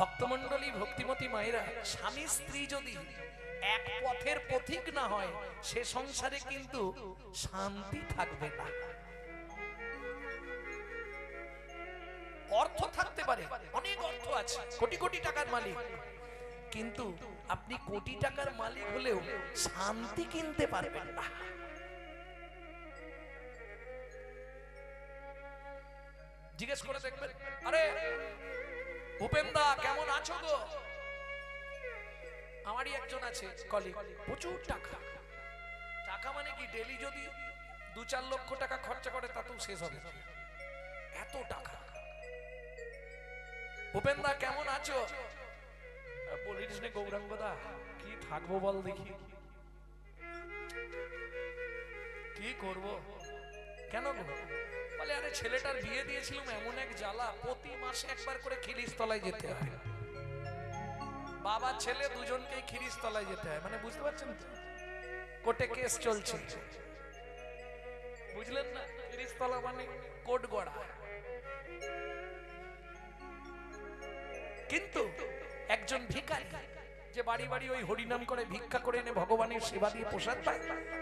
ভক্তমণ্ডলী, ভক্তিমতী মায়েরা, স্বামী স্ত্রী যদি এক পথের পথিক না হয় সে সংসারে কিন্তু শান্তি থাকবে না। অর্থ থাকতে পারে, অনেক অর্থ আছে, কোটি কোটি টাকার মালিক, কিন্তু আপনি কোটি টাকার মালিক হলেও শান্তি কিনতে পারবেন না। জিজ্ঞেস করে দেখবেন, আরে ভূপেন্দা কেমন আছো গো? আমারই একজন আছে কলিগ, প্রচুর টাকা। টাকা মানে কি, ডেলি যদি 2-4 লক্ষ টাকা খরচা করে তাতেও শেষ হবে, এত টাকা। ভূপেন্দা কেমন আছো? বলিস নে গৌরাঙ্গদা, কি থাকবো বল দেখি, কি করব? কেন গো? বলে আরে ছেলেটার বিয়ে দিয়েছিলাম, এমন এক জ্বালা, প্রতি মাসে একবার করে খিরিস্তলায় যেতে হয়। বাবা ছেলে দুজনকেই খিরিস্তলায় যেতে হয়, মানে বুঝতে পারছেন তো, কোর্টে কেস চলছে, বুঝলেন না? খিরিস্তলা মানে কোর্ট গড়া। কিন্তু একজন ভিখারি যে বাড়ি বাড়ি ওই হরিনাম করে ভিক্ষা করে এনে ভগবানের সেবা দিয়ে প্রসাদ পায়,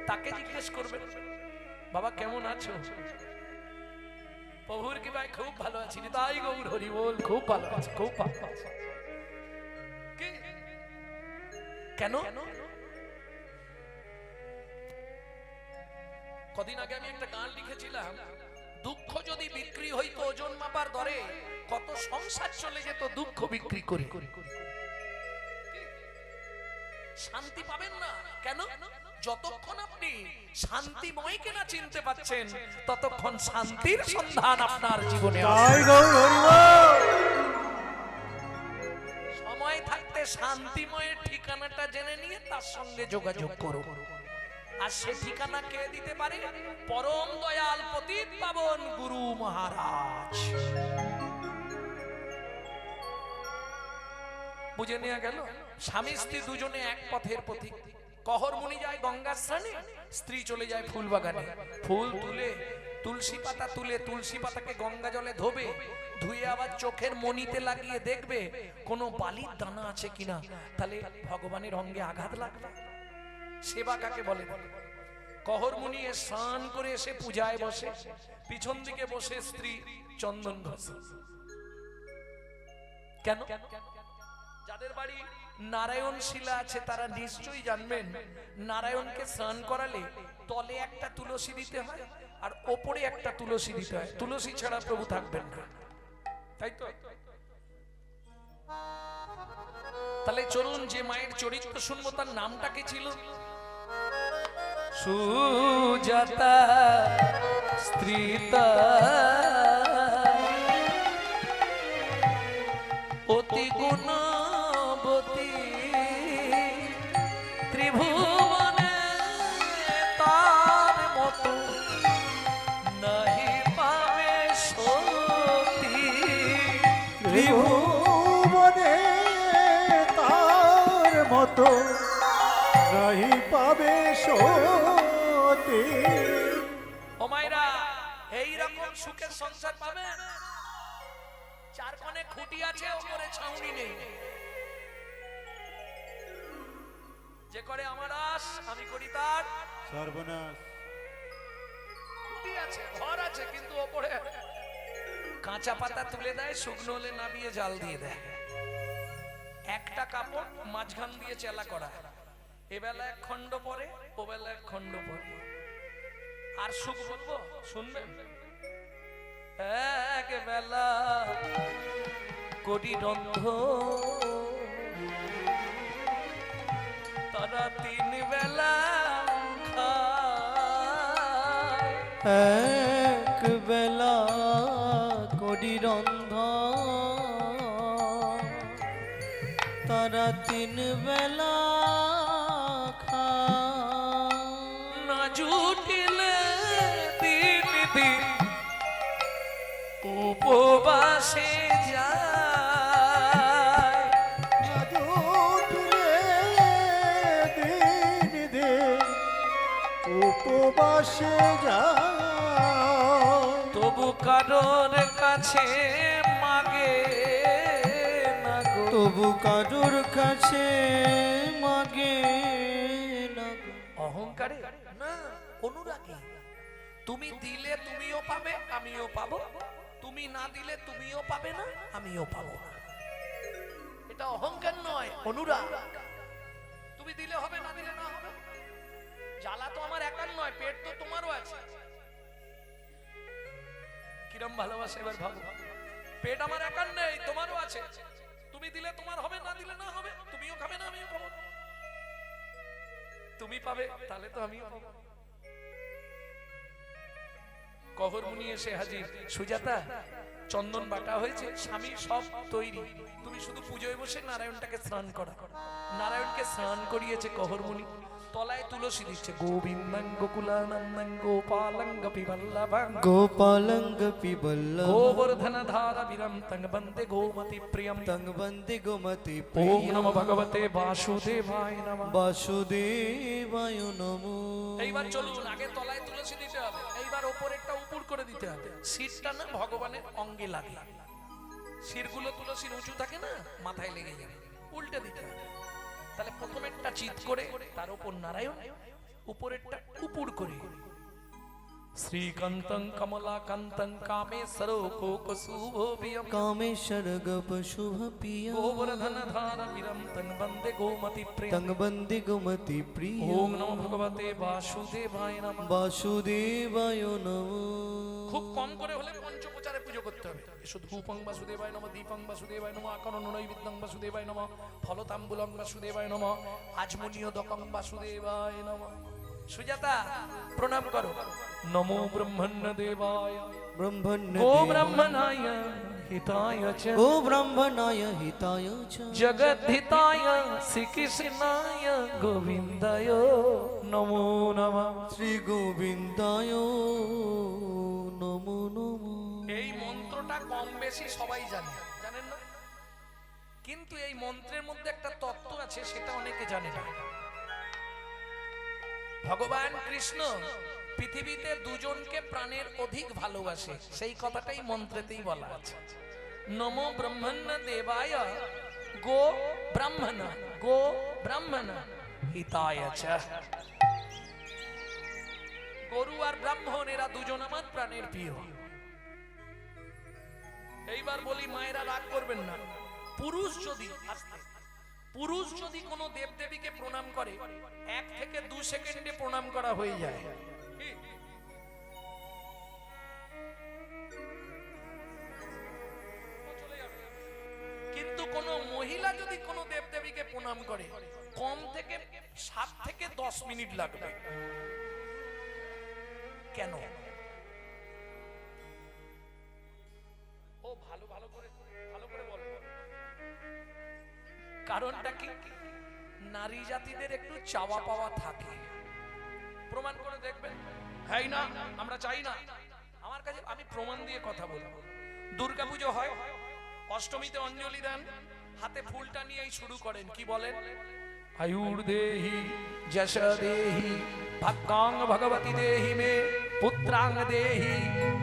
তাকে জিজ্ঞেস করবেন, বাবা কেমন আছো? প্রভুর কি ভাই খুব ভালো আছি, তাই গৌর হরি বল, খুব ভালো আছে, খুব ভালো আছে। কেন? কদিন আগে আমি একটা গান লিখেছিলাম, দুঃখ যদি বিক্রি হইতো ওজন মাপার দরে, কত সংসার চলে যেত দুঃখ বিক্রি করে। শান্তি পাবেন না কেন? যতক্ষণ আপনি শান্তিময়কে না চিনতে পাচ্ছেন ততক্ষণ শান্তির সন্ধান আপনার জীবনে সময় থাকতে শান্তিময়ের ঠিকানাটা জেনে নিয়ে তার সঙ্গে যোগাযোগ করুন। আর সে ঠিকানা কে দিতে পারে? পরম দয়াল পতিত পাবন গুরু মহারাজ। বুঝে নেওয়া গেল? স্বামী স্ত্রী দুজনে এক পথের পথিক। কহর মুনি যায় গঙ্গার স্নানে, স্ত্রী চলে যায় ফুল বাগানে। ফুল তুলে, তুলসী পাতা তুলে তুলসী পাতাকে গঙ্গা জলে ধোবে, ধুয়ে আবার চোখের মণিতে লাগিয়ে দেখবে কোনো বালির দানা আছে কিনা, তাহলে ভগবানের অঙ্গে আঘাত লাগবে। সেবা কাকে বলে? কহর মুনি স্নান করে এসে পূজায় বসে, পিছন দিকে বসে স্ত্রী চন্দন ঘষে। কেন? যাদের বাড়ি নারায়ণ শিলা আছে তারা নিশ্চয়ই জানবেন, নারায়ণকে স্নান করালে তলে একটা তুলসী দিতে হয় আর ওপরে একটা তুলসী দিতে হয়, তুলসী ছাড়া প্রভু থাকবেন না, তাই তো? তাহলে চলুন যে মায়ের চরিত্র শুনবো তার নামটা কি ছিল? সুজাতা স্ত্রীতা অতি গুণবতী, ত্রিভুবনে তার মতো নাহি পাবে সতী। ত্রিভুবনে তার মতো নাহি পাবে সতী। ও মায়েরা, এইরকম সুখের সংসার পাবেন? চার কোণে খুঁটি আছে, ওপরে ছাউনি নেই। যে করে আমার আস, আমি করি তার সর্বনাশ। খুঁটি আছে, ঘর আছে, কিন্তু ওপরে কাঁচা পাতা তুলে দেয়, শুকনো হলে নামিয়ে জাল দিয়ে দেয়। একটা কাপড় মাঝখান দিয়ে চেলা করা, এবেলা এক খণ্ড পরে, ওবেলা এক খণ্ড পরে। আর সুখ বলবো, শুনবেন? এক বেলা কোটি রন্ধ, তারা 3 বেলা খায়। এক বেলা কোটি রন্ধ, তারা 3 বেলা খায়। না জুটিলে দিন দিন উপবাসে যায়। দিন দিন উপবাসে যায়, তবু কারোর কাছে মাগে না গো, তবু কারোর কাছে মাগে না গো। অহংকারে না, অনুরাগী। তুমি দিলে তুমিও পাবে, আমিও পাবো। তুমি না দিলে তুমিও পাবে না, আমিও পাবো না। এটা অহংকার নয়, অনুরাগ। তুমি দিলে হবে, না দিলে না হবে। জ্বালা তো আমার একার নয়, পেট তো তোমারও আছে। কিরম ভালোবাসে এবার ভাবো। পেট আমার একার নেই, তোমারও আছে। তুমি দিলে তোমার হবে, না দিলে না হবে। তুমিও খাবে না, আমিও খাবো। তুমি পাবে, তাহলে তো আমিও পাবো। কহর মুনি এসে হাজির। সুজাতা, চন্দন বাটা হয়েছে, স্বামী সব তৈরি, তুমি শুধু পুজোয় বসে নারায়ণটাকে স্নান করা। নারায়ণকে স্নান করিয়েছে কহর মুনি। তলায় তুলসী দিচ্ছে। গোবিন্দং গোকুলানন্দং গোপালং গোপীবল্লভং গোপালঙ্গ পিবল্লভ গোবর্ধন ধারা বিরম তং বন্দে গোমতি প্রিয়ম। তং বন্দে গোমতি ওম প্রিয়ম। নমো ভগবতে বাসুদেবায় নমঃ। বাসুদেবায় নমো। এইবার চলুন, আগে তলায় তুলসী দিতে হবে, এইবার ওপরেরটা উপর করে দিতে হবে। শিরটা না ভগবানের অঙ্গে লাগে। শিরগুলো তুলসীর উঁচু থাকে না, মাথায় লেগে যাবে, উল্টে দিতে হবে। তাহলে প্রথমেরটা চিৎ করে, তার উপর নারায়ণ, উপরেরটা উপর করে। শ্রীকান্তং কমলাকান্তং কামেশ্বর কোকশুভোভিয়ম কামেশ্বর গপ শুভ প্রিয়। গোবর্ধন ধারা বিরম তং বন্দে গোমতি প্রিয়ম। তং বন্দে গোমতি প্রিয়। ওম নমো ভগবতে বাসুদেবায় নমঃ। বাসুদেবায় নমো। খুব কম করে হলে পঞ্চপ্রচারে পুজো করতে হবে। শুধু ধূপং বাসুদেবায় নমঃ, দীপং বাসুদেবায় নমঃ, আকরণ নৈবেদ্যং বাসুদেবায় নমঃ, ফলতাম্বুলং বাসুদেবায় নমঃ, আজমনীয়দকং বাসুদেবায় নমঃ। সুজাতা, প্রণাম করো। নমো ব্রহ্মণ্য দেবায় ব্রহ্মণ্য গো ব্রহ্মণায় হিতায় চ গো ব্রহ্মণায় হিতায় চ জগদ্ধিতায় শ্রীকৃষ্ণায় গোবিন্দায় নমো নমঃ। শ্রী গোবিন্দায় নমো নমো। এই মন্ত্রটা কম বেশি সবাই জানে, জানেন না? কিন্তু এই মন্ত্রের মধ্যে একটা তত্ত্ব আছে, সেটা অনেকে জানে না। ভগবান কৃষ্ণ পৃথিবীতে দুজনকে প্রাণের অধিক ভালোবাসে, সেই কথাটাই মন্ত্রেতেই বলা আছে। নমো ব্রহ্মণ্য দেবায় গো ব্রাহ্মণ গো ব্রাহ্মণ হিতায় চ। গরু আর ব্রাহ্মণ এরা দুজন আমার প্রাণের প্রিয়। এইবার বলি, মায়েরা রাগ করবেন না, পুরুষ যদি কোনো দেবদেবীকে প্রণাম করে, 1 থেকে 2 সেকেন্ডে প্রণাম করা হয়ে যায়। কিন্তু কোন মহিলা যদি কোনো দেবদেবীকে প্রণাম করে, কম থেকে 7 থেকে 10 মিনিট লাগবে। কেন? ও ভালো করে বল। কারণটা কি? নারী জাতিদের একটু চাওয়া পাওয়া থাকে। প্রমাণ করে দেখবেন। হ্যাঁ না, আমরা চাই না। আমার কাছে, আমি প্রমাণ দিয়ে কথা বলবো। দুর্গাপুজো হয়, অষ্টমীতে অঞ্জলি দেন, হাতে ফুলটা নিয়েই শুরু করেন। কি বলেন? আয়ুর্দেহি যশ দেহি ভক্তাং ভগবতী দেহি মে পুত্রাং দেহি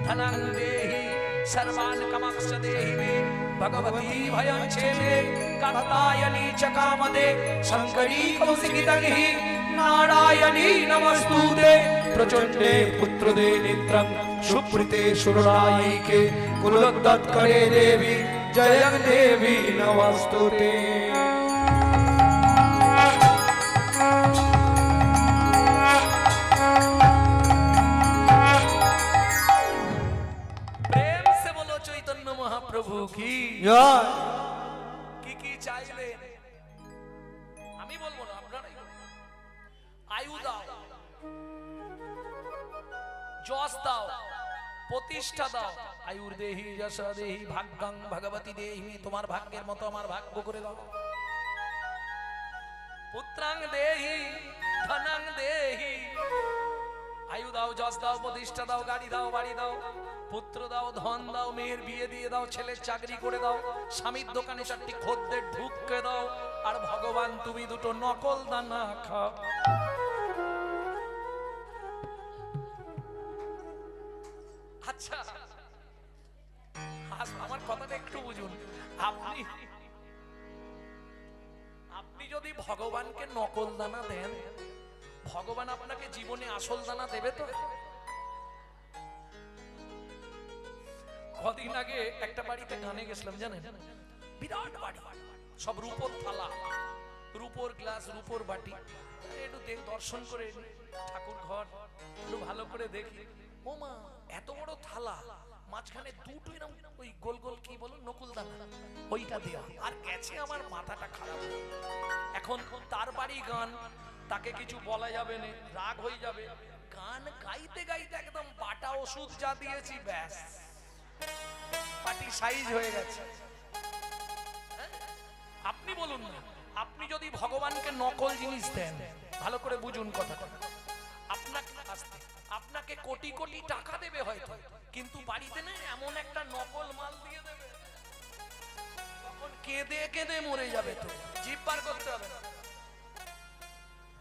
ধনং দেহি सर्वान् कामाक्ष देहि मे भगवती भयं छेदे कात्यायनी च कामदे शंकरी कौशिकितगिहि नारायणी नमस्तुते प्रचंडे पुत्रदे नेत्रं सुप्रीते सुररायिके कुलोद्गतकरे देवी जयं देवी नमस्तुते। প্রভু কি কি চাইলেন আমি বলবো না, আপনারাই বলুন। আয়ু দাও, যশ দাও, প্রতিষ্ঠা দাও। আয়ুর দেহি যশ দেহি ভাগ্যাং ভগবতী দেহি, তোমার ভাগ্যের মতো আমার ভাগ্য করে দাও। পুত্রাং দেহি ধনং দেহি, আয়ু দাও, যশ দাও, প্রতিষ্ঠা দাও, গাড়ি দাও, বাড়ি দাও, পুত্র দাও, ধন দাও, মেয়ের বিয়ে দিয়ে দাও, ছেলের চাকরি করে দাও, স্বামীর দোকানে 4টি খদ্দের ঢুককে দাও, আর ভগবান তুমি 2টো নকল দানা খাও। আচ্ছা, আমার কথাটা একটু বুঝুন। আপনি যদি ভগবানকে নকল দানা দেন, ভগবান আপনাকে জীবনে আসল দানা দেবে তো? কদিন আগে একটা বাড়িতে গানে গেছিলাম, জানেন, বিরাট বাড়ি, সব রূপোর থালা, রূপোর গ্লাস, রূপোর বাটি। একটু দর্শন করে ঠাকুর ঘর একটু ভালো করে দেখি, ও মা এত বড় থালা, মাঝখানে দুটো এরকম ওই গোল গোল কি বলো নকুল দানা, ওইটা দেয়া। আর গেছে আমার মাথাটা খারাপ। এখন তার বাড়ি গান, তাকে কিছু বলা যাবে না, রাগ হয়ে যাবে। গান গাইতে গাইতে একদম বাটা ওষুধ যা দিয়েছি, ব্যাস পাটি সাইজ হয়ে গেছে। আপনি বলুন না, আপনি যদি ভগবানকে নকল জিনিস দেন, ভালো করে বুঝুন কথাটা, আপনাকে কোটি কোটি টাকা দেবে হয়তো, কিন্তু বাড়িতে না এমন একটা নকল মাল দিয়ে দেবে, তখন কেঁদে কেঁদে মরে যাবে। তো জিভ বার করতে হবে না।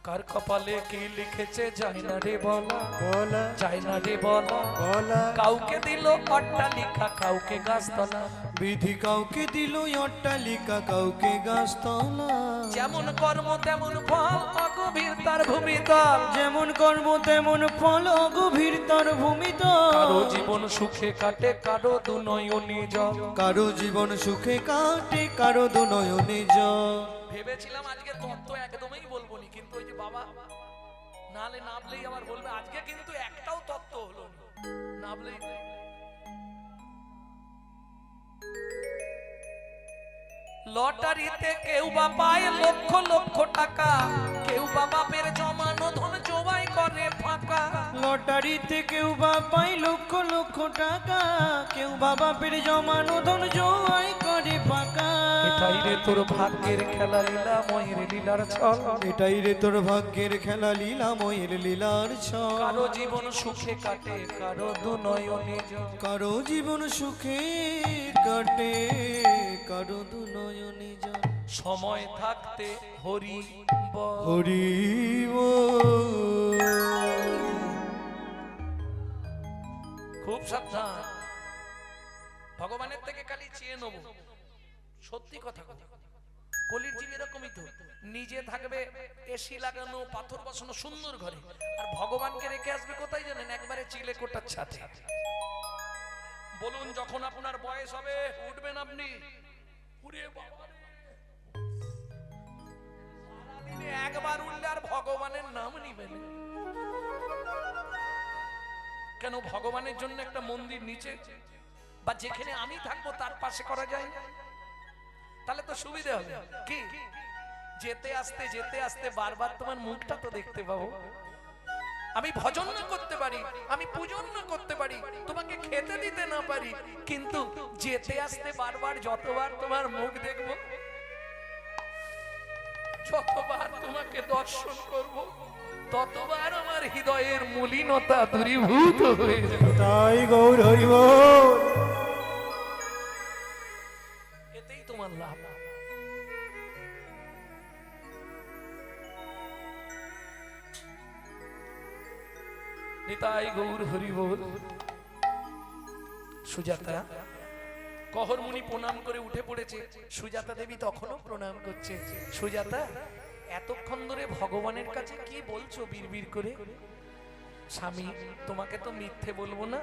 কার কপালে কি লিখেছে যায় না রে বলা, বলা যায় না রে বলা, বলা কাউকে দিল অট্টালিকা, কাউকে গাছতলা, বিধি কাউকে দিল অট্টালিকা, কাউকে গাছতলা। যেমন কর্ম তেমন ফল, অগভীর তার ভূমিতল, যেমন কর্ম তেমন ফল, গভীর তার ভূমিতল। কারো জীবন সুখে কাটে, কারো দুনয়নে জল। কারো জীবন সুখে কাটে, কারো দুনয়নে জল। ভেবেছিলাম আজকে তত্ত্ব একদমই বলবো নি, কিন্তু ওই যে বাবা নালে নাবলেই আবার বলবে, আজকে কিন্তু একটাও তত্ত্ব হলো না, নাবলেই। লটারিতে কেউ বা পায় লক্ষ লক্ষ টাকা, কেউ বা বাপের জমানো ধন জবাই করে ফাঁকা। লটারিতে কেউ বা পায় লক্ষ লক্ষ টাকা, কেউ বা বাপের জমানো ধন জোয়াই করে ফাঁকা। এটাই রে তোর ভাগ্যের খেলা, লীলা ময়ের লীলার ছল। এটাই রে তোর ভাগ্যের খেলা, লীলা ময়ের লীলার ছল। কারো জীবন সুখে কাটে, কারো দুনয়নে জল। কারো জীবন সুখে কাটে, কারো দুনয়নে জল। সময় থাকতে হরি বল। হরি খুব সাবধান, ভগবানের থেকে খালি চেয়ে নেব, সত্যি কথা কথা। কলির জীব এরকমই তো, নিজে থাকবে এসি লাগানো, পাথর বসানো সুন্দর ঘরে, আর ভগবানকে রেখে আসবে কোথায় জানেন? একবারে চিলে কোটার ছাদে। বলুন, যখন আপনার বয়স হবে উঠবেন আপনি, উড়ে বাবা রে, সারাদিনে একবার উঠলে আর ভগবানের নাম নিবেন কেন? ভগবানের জন্য একটা মন্দির নিচে বা যেখানে আমি থাকবো তার পাশে করা যায় না? তাহলে তো সুবিধা হবে। কি যেতে আসতে বারবার তোমার মুখটা তো দেখতে পাবো। আমি ভজন না করতে পারি, আমি পূজন না করতে পারি, তোমাকে খেতে দিতে না পারি, কিন্তু যেতে আসতে বারবার যতবার তোমার মুখ দেখব, যতবার তোমাকে দর্শন করব, ততবার আমার হৃদয়ের মলিনতা দূরীভূত হয়ে যাবে। তাই গৌর হরি বল। এতেই তোমার লাভ। নিতাই গৌর হরি বল। সুজাতা, কহর মুনি প্রণাম করে উঠে পড়েছে, সুজাতা দেবী তখনও প্রণাম করছে। সুজাতা, এতক্ষণ ধরে ভগবানের কাছে কি বলছো বিড়বিড় করে? স্বামী, তোমাকে তো মিথ্যে বলবো না,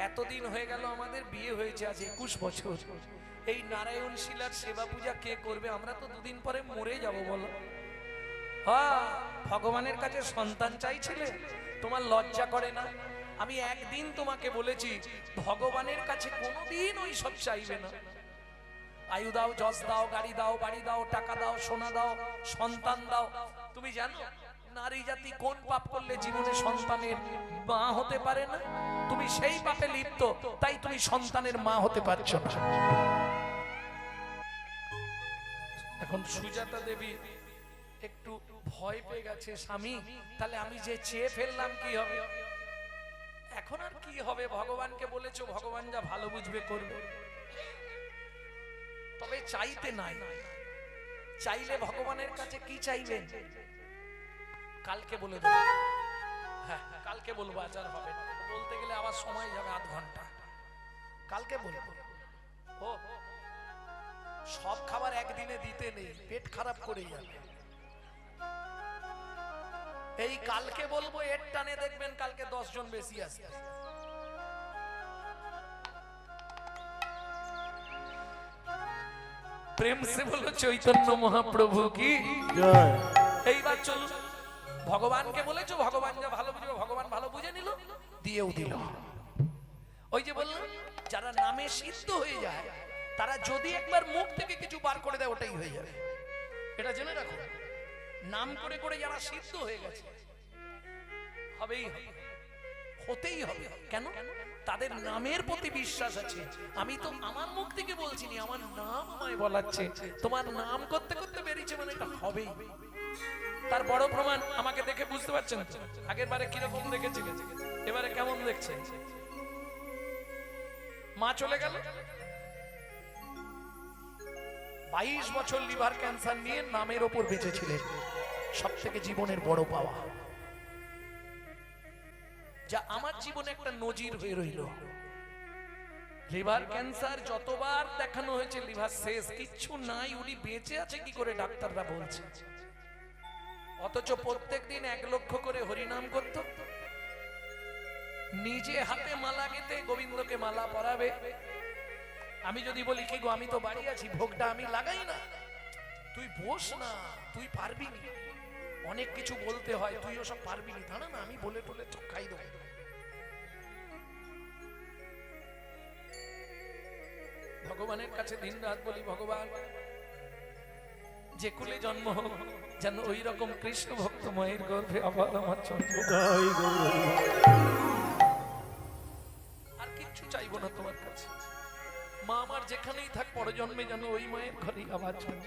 এতদিন হয়ে গেল আমাদের বিয়ে হয়েছে, আজ 21 বছর। এই নারায়ণ শিলার সেবা পূজা কে করবে? আমরা তো দুদিন পরে মরে যাব, বলো। হ্যাঁ, ভগবানের কাছে সন্তান চাইছিলে, তোমার লজ্জা করে না? আমি একদিন তোমাকে বলেছি ভগবানের কাছে কোনোদিন ওই সব চাইবে না। আয়ু দাও, যশ দাও, গাড়ি দাও, বাড়ি দাও, টাকা দাও, সোনা দাও, সন্তান দাও। তুমি জানো নারী জাতি কোন পাপ করলে জীবনে সন্তানের মা হতে পারে না? তুমি সেই পাপে লিপ্ত, তাই তুমি সন্তানের মা হতে পারছো না। এখন সুজাতা দেবী একটু ভয় পেয়ে গেছে, স্বামী তাহলে আমি যে চেয়ে ফেললাম কি হবে? এখন আর কি হবে? ভগবানকে বলেছো, ভগবান যা ভালো বুঝবে করবে। তবে চাইতে নাই, চাইলে ভগবানের কাছে কি চাইবেন কালকে বলে দেব। হ্যাঁ, কালকে বলবো, আচার হবে না, বলতে গেলে আবার সময় যাবে আধ ঘন্টা। কালকে বলবো। ও, সব খাবার একদিনে দিতে নেই, পেট খারাপ করে যাবে। এই কালকে বলবো এর টানে দেখবেন কালকে 10 জন বেশি আসবে। প্রেম সে বলো চৈতন্য মহাপ্রভু কি জয়। এইবার চলুন, ভগবানকে বলেছো, ভগবান যা ভালো বুঝবে ভগবান ভালো বুঝে নিল, দিয়েও দিল। ওই যে বললাম যারা নামে সিদ্ধ হয়ে যায় তারা যদি একবার মুখ থেকে কিছু বার করে দেয় ওটাই হয়ে যাবে, এটা জেনে রাখো। নাম করে করে যারা সিদ্ধ হয়ে গেছে হবেই হবে, হতেই হবে। কেন? তাদের নামের প্রতি বিশ্বাস আছে। আমি তো আমার মুখ থেকে বলছি না, আমার নাম আমায় বলাচ্ছে, তোমার নাম করতে করতে বেরিয়েছে মানে এটা হবেই। তার বড় প্রমাণ আমাকে দেখে বুঝতে পারছেন তো? আগের বারে কিরকম দেখেছিলেন, এবারে কেমন দেখছেন? মা চলে গেল, 22 বছর লিভার ক্যান্সার নিয়ে নামের ওপর বেঁচেছিলেন, সব থেকে জীবনের বড় পাওয়া, যা আমার জীবনে একটা নজির হয়ে রইল। লিভার ক্যান্সার যতবার দেখানো হয়েছে লিভার শেষ, কিচ্ছু নাই, উনি বেঁচে আছে কি করে ডাক্তাররা বলছে, অথচ প্রত্যেকদিন 1 লক্ষ করে হরিনাম করত, নিজে হাতে মালা গেতে গোবিন্দকে মালা পরাবে। আমি যদি বলি কি গো আমি তো বাড়ি আছি, ভোগটা আমি লাগাই না, তুই বস না, তুই পারবি না, অনেক কিছু বলতে হয়, তুই ওসব পারবি না, না আমি বলে টলে খাই দেবো। ভগবানের কাছে দিন রাত বলি, ভগবান যে কুলে জন্ম হোক যেন ওই রকম কৃষ্ণ ভক্ত মায়ের গর্ভে আবার আমার জন্ম। জয় গৌর হরি বল। আর কিচ্ছু চাইবো না তোমার কাছে, মা আমার যেখানেই থাক পরজন্মে যেন ওই মায়ের ঘরেই আবার জন্ম।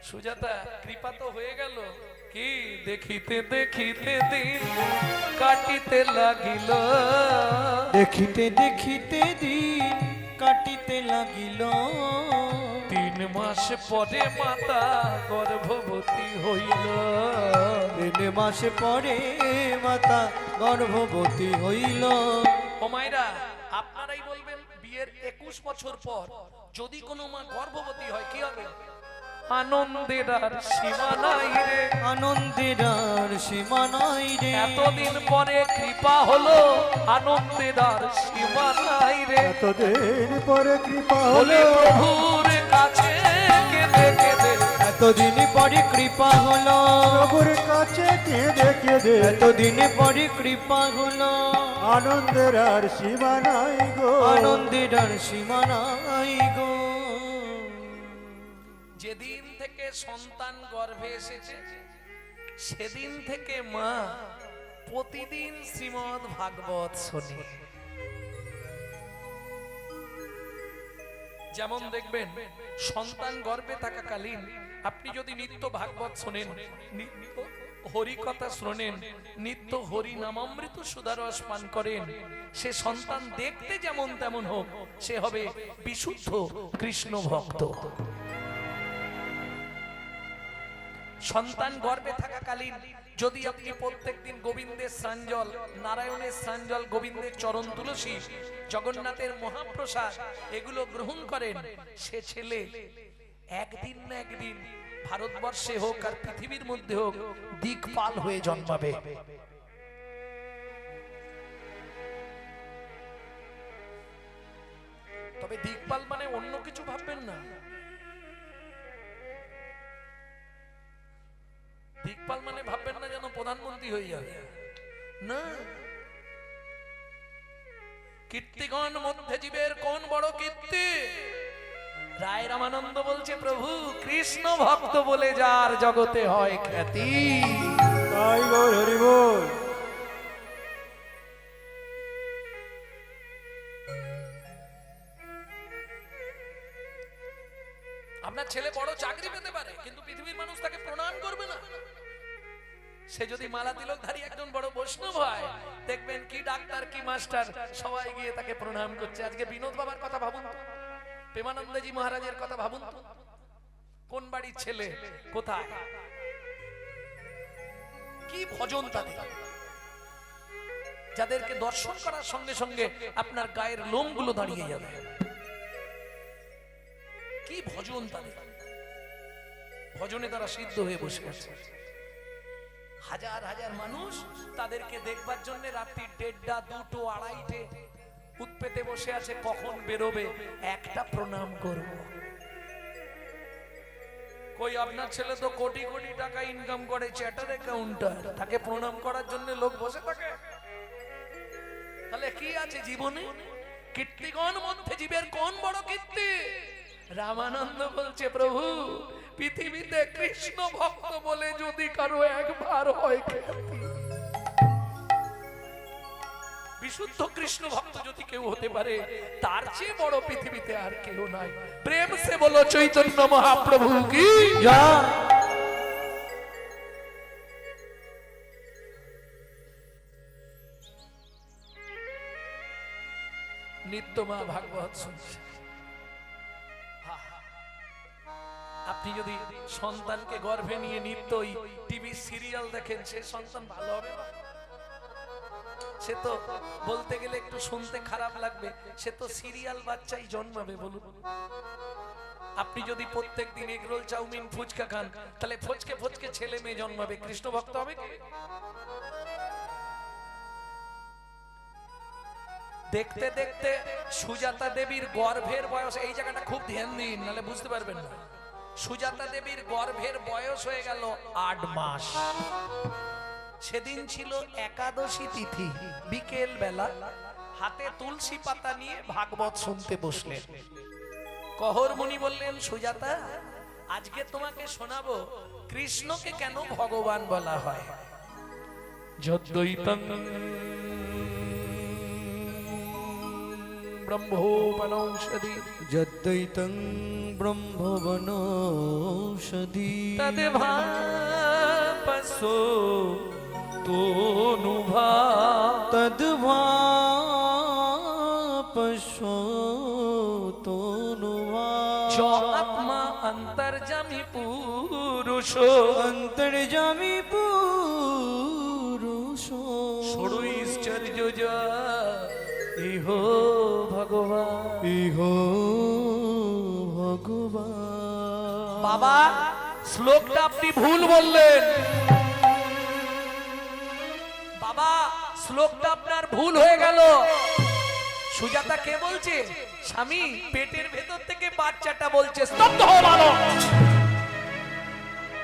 সুজাতা কৃপা তো হয়ে গেল, কি দেখিতে দেখিতে দিন কাটিতে লাগিল, দেখিতে দেখিতে দিন কাটিতে লাগিল, 3 মাস পরে মাতা গর্ভবতী হইল, 3 মাস পরে মাতা গর্ভবতী হইল। ও মায়েরা আপনারাই বলবেন, বিয়ের 21 বছর পর যদি কোনো মা গর্ভবতী হয় কি হবে? আনন্দের আর সীমা নাই রে, আনন্দের আর সীমা নাই রে, এতদিন পরে কৃপা হলো, আনন্দের আর সীমা নাই রে। এতদিন পরে কৃপা বলে হলো, প্রভুর কাছে কেঁদে কেঁদে, এতদিন পরে কৃপা হলো, প্রভুর কাছে কেঁদে কেঁদে, এতদিন পরে কৃপা হলো, আনন্দের আর সীমা নাই গো, আনন্দের আর সীমা নাই গো। যেদিন থেকে সন্তান গর্ভে এসেছে সেদিন থেকে মা প্রতিদিন শ্রীমদ্ ভাগবত শোনে। যেমন দেখবেন সন্তান গর্ভে থাকাকালীন আপনি যদি নিত্য ভাগবত শোনেন, নিত্য হরি কথা শোনেন, নিত্য হরি নামামৃত সুধারস পান করেন, সে সন্তান দেখতে যেমন তেমন হোক, সে হবে বিশুদ্ধ কৃষ্ণ ভক্ত। সন্তান গর্ভে থাকাকালীন যদি আপনি প্রত্যেকদিন গোবিন্দের স্নানজল, নারায়ণের স্নানজল, গোবিন্দের চরণ তুলসী, জগন্নাথের মহাপ্রসাদ এগুলো গ্রহণ করেন, সে ছেলে একদিন না একদিন ভারতবর্ষে হোক আর পৃথিবীর মধ্যে হোক দিকপাল হয়ে জন্মাবে। তবে দিকপাল মানে অন্য কিছু ভাববেন না, দিকপাল মানে ভাববেন না যেন প্রধানমন্ত্রী হয়ে যাবে, না। কীর্তিগণ মধ্যে জীবের কোন বড় কীর্তি? রায় রামানন্দ বলছে, প্রভু কৃষ্ণ ভক্ত বলে যার জগতে হয় খ্যাতি। জয় গৌর হরি বল। আপনার ছেলে বড় চাকরি পেতে পারে কিন্তু পৃথিবীর মানুষ তাকে প্রণাম করবে না। সে যদি মালা তিলকধারী একজন বড় বৈষ্ণব হয়, দেখবেন কি ডাক্তার কি মাস্টার সবাই গিয়ে তাকে প্রণাম করছে। আজকে বিনোদ বাবার কথা ভাবুন তো, প্রেমানন্দজি মহারাজের কথা ভাবুন তো, কোন বাড়ির ছেলে, কোথায়, কি ভজন তাদের, যাদেরকে দর্শন করার সঙ্গে সঙ্গে আপনার গায়ের লোমগুলো দাঁড়িয়ে যাবে। কি ভজন তাদের, ভজনে তারা সিদ্ধ হয়ে বসে আছে। হাজার হাজার মানুষ তাদেরকে দেখবার জন্য রাত্রি 1:30, 2টো, 2:30 উৎপেতে বসে আছে, কখন বেরোবে, একটা প্রণাম করব। কই আপনার ছেলে তো কোটি কোটি টাকা ইনকাম করে, চ্যাটার অ্যাকাউন্টার, তাকে প্রণাম করার জন্য লোক বসে থাকে? তাহলে কি আছে জীবনে? কীর্তিগণ মধ্যে জীবের কোন বড় কীর্তি? রামানন্দ বলছে, প্রভু পৃথিবীতে কৃষ্ণ ভক্ত বলে যদি কারো একবার হয় খ্যাতি, বিশুদ্ধ কৃষ্ণ ভক্ত যদি কেউ হতে পারে, তার চেয়ে বড় পৃথিবীতে আর কেউ নাই। প্রেম সে বলো চৈতন্য মহাপ্রভু কি জয়। নিত্য মা ভাগবত শুনছে। আপনি যদি সন্তানকে গর্ভে নিয়ে নিত্যই টিভি সিরিয়াল দেখেন, সে সন্তান ভালো হবে না? সে তো বলতে গেলে একটু শুনতে খারাপ লাগবে, সে তো সিরিয়াল বাচ্চাই জন্মাবে। বলুন, আপনি যদি প্রত্যেক দিন এগরোল, চাউমিন, ফুচকা খান, তাহলে ফচকে ফচকে ছেলে মেয়ে জন্মাবে, কৃষ্ণ ভক্ত হবে কি? দেখতে দেখতে সুজাতা দেবীর গর্ভের বয়স, এই জায়গাটা খুব ধ্যান দিন, নাহলে বুঝতে পারবেন না। সুজাতা দেবীর গর্ভের বয়স হয়ে গেল 8 মাস। সেদিন ছিল একাদশী তিথি, বিকেল বেলা হাতে তুলসী পাতা নিয়ে ভাগবত শুনতে বসলেন। কহর মুনি বললেন, সুজাতা, আজকে তোমাকে শোনাবো কৃষ্ণকে কেন ভগবান বলা হয়। যদ্বৈতং ব্রহ্মবনৌষধি, যদ্বৈতং ব্রহ্মবনৌষধি, তদ্ভাপসো তনুভা, তদ্ভাপসো তনুভা, চ আত্মা অন্তর্যামী পুরুষ, অন্তর্যামী পুরুষ, ষড়ৈশ্চর্য ইহো ভগবান, ইহো ভগবান। বাবা, শ্লোকটা আপনি ভুল বললেন। বাবা, শ্লোকটা আপনার ভুল হয়ে গেল। সুজাতা কে বলছে? স্বামী পেটের ভেতর থেকে বাচ্চাটা বলছে। স্তব্ধ হও বালক,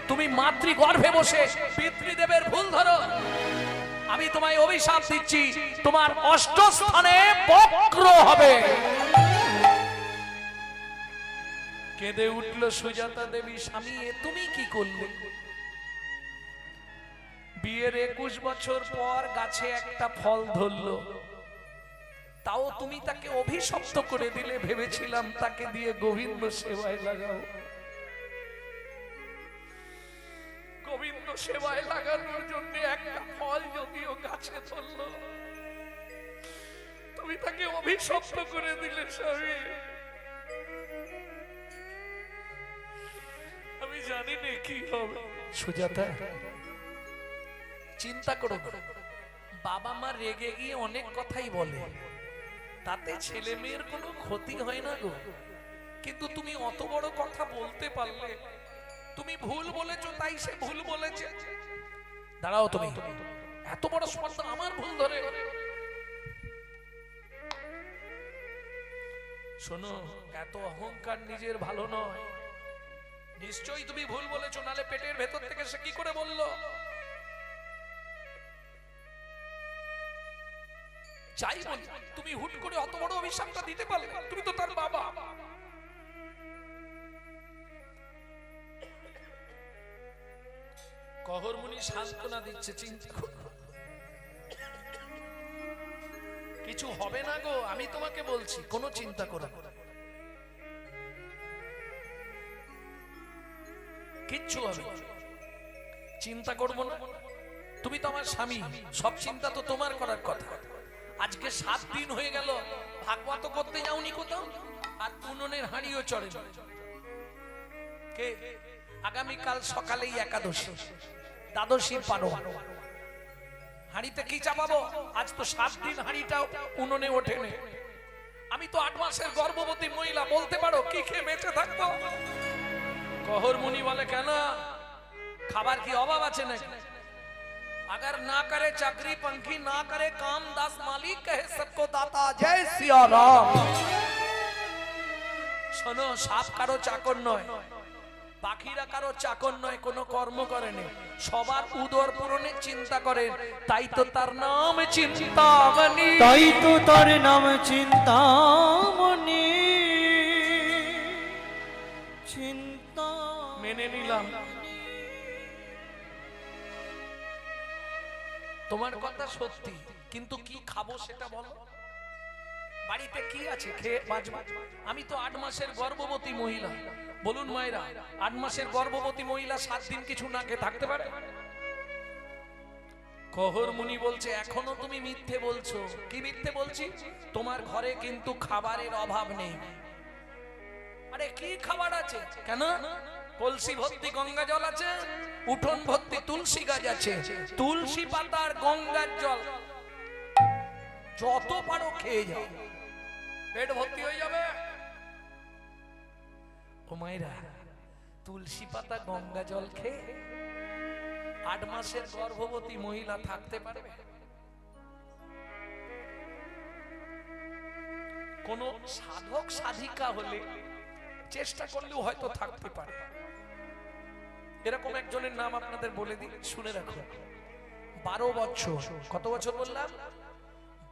তুমি মাতৃগর্ভে বসে পিতৃদেবের ভুল ধরো। আমি তোমায় অভিশাপ দিচ্ছি, তোমার 8 স্থানে বক্র হবে। কেঁদে উঠল সুজাতা দেবী, স্বামী এ তুমি কি করলে? বিয়ের 21 বছর পর গাছে একটা ফল ধরলো, তাও তুমি তাকে অভিশপ্ত করে দিলে। ভেবেছিলাম তাকে দিয়ে গোবিন্দ সেবায় লাগাও। গোবিন্দ সেবায় লাগানোর জন্য একটা ফল যদিও গাছে ধরলো, তুমি তাকে অভিশপ্ত করে দিলে। স্বামী আমি জানি না কি হবে। সুজাতা, চিন্তা করো, বাবা মা রেগে গিয়ে অনেক কথাই বলে, তাতে ছেলে মেয়ের কোনো ক্ষতি হয় না গো। কিন্তু তুমি অত বড় কথা বলতে পারলে, তুমি ভুল বলেছো তাই সে ভুল বলেছে। দাঁড়াও, তুমি এত বড় স্পর্ধা আমার ভুল ধরে। শোনো, এত অহংকার নিজের ভালো নয়। নিশ্চয়ই তুমি ভুল বলেছো, নালে পেটের ভেতর থেকে সে কি করে বললো? যাই বলি, তুমি হুট করে অত বড় অভিশাপটা দিতে পারলে? তুমি তো তার বাবা। কহর মুনি সান্ত্বনা দিচ্ছে, চিন্তা করো, কিছু হবে না গো। আমি তোমাকে বলছি, কোনো চিন্তা করো না, কিচ্ছু হবে না। চিন্তা করবো না, তুমি তো আমার স্বামী, সব চিন্তা তো তোমার করার কথা। আজকে 7 দিন হয়ে গেল ভাগবত করতে যাওনি কোথাও, আর উনুনের হাঁড়িও চড়ে কে? আগামীকাল সকালেই একাদশী, দ্বাদশীর পারোয়া। হাঁড়িতে কি চাপাবো? আজ তো 7 দিন হাঁড়িটাও উনুনে ওঠেনি। আমি তো 8 মাসের গর্ভবতী মহিলা, বলতে পারো কি খেয়ে বেঁচে থাকবো? कहर मुनि बोले केन खाबार की अभाव आछे नाकि अगर ना करे चाकरी पंखी ना करे काम दास मालिक कहे सबको दाता जय सिया राम শোনো সাপ কারো চাকর নয় পাখিরা কারো চাকর নয় কোনো কর্ম করেনি সবার উদর পূরণের চিন্তা করেন তাই তো তার নাম চিন্তামণি তাই তো তার নাম চিন্তামণি চিন্তা মেনে নিলাম তোমার কথা সত্যি কিন্তু কি খাবো সেটা বলো বাড়িতে কি আছে খেয়ে বাঁচবো আমি তো 8 মাসের গর্ভবতী মহিলা বলুন মায়েরা 8 মাসের গর্ভবতী মহিলা 7 দিন কিছু না খেয়ে থাকতে পারে कहर मुनि বলছে এখনো তুমি মিথ্যে বলছো কি মিথ্যে বলছি তোমার ঘরে কিন্তু খাবারের অভাব নেই আরে কি খাবার আছে কেন কলসি ভর্তি গঙ্গা জল আছে উঠোন ভর্তি তুলসী গাছ আছে তুলসী পাতার গঙ্গার জল যত পারো খেয়ে যাও পেট ভর্তি হয়ে যাবে ও মায়েরা তুলসী পাতা গঙ্গা জল খেয়ে 8 মাসের গর্ভবতী মহিলা থাকতে পারবে কোন সাধক সাধিকা হলে চেষ্টা করলেও হয়তো থাকতে পারে এরকম একজনের নাম আপনাদের বলে দিই শুনে রাখুন 12 বছর কত বছর বললাম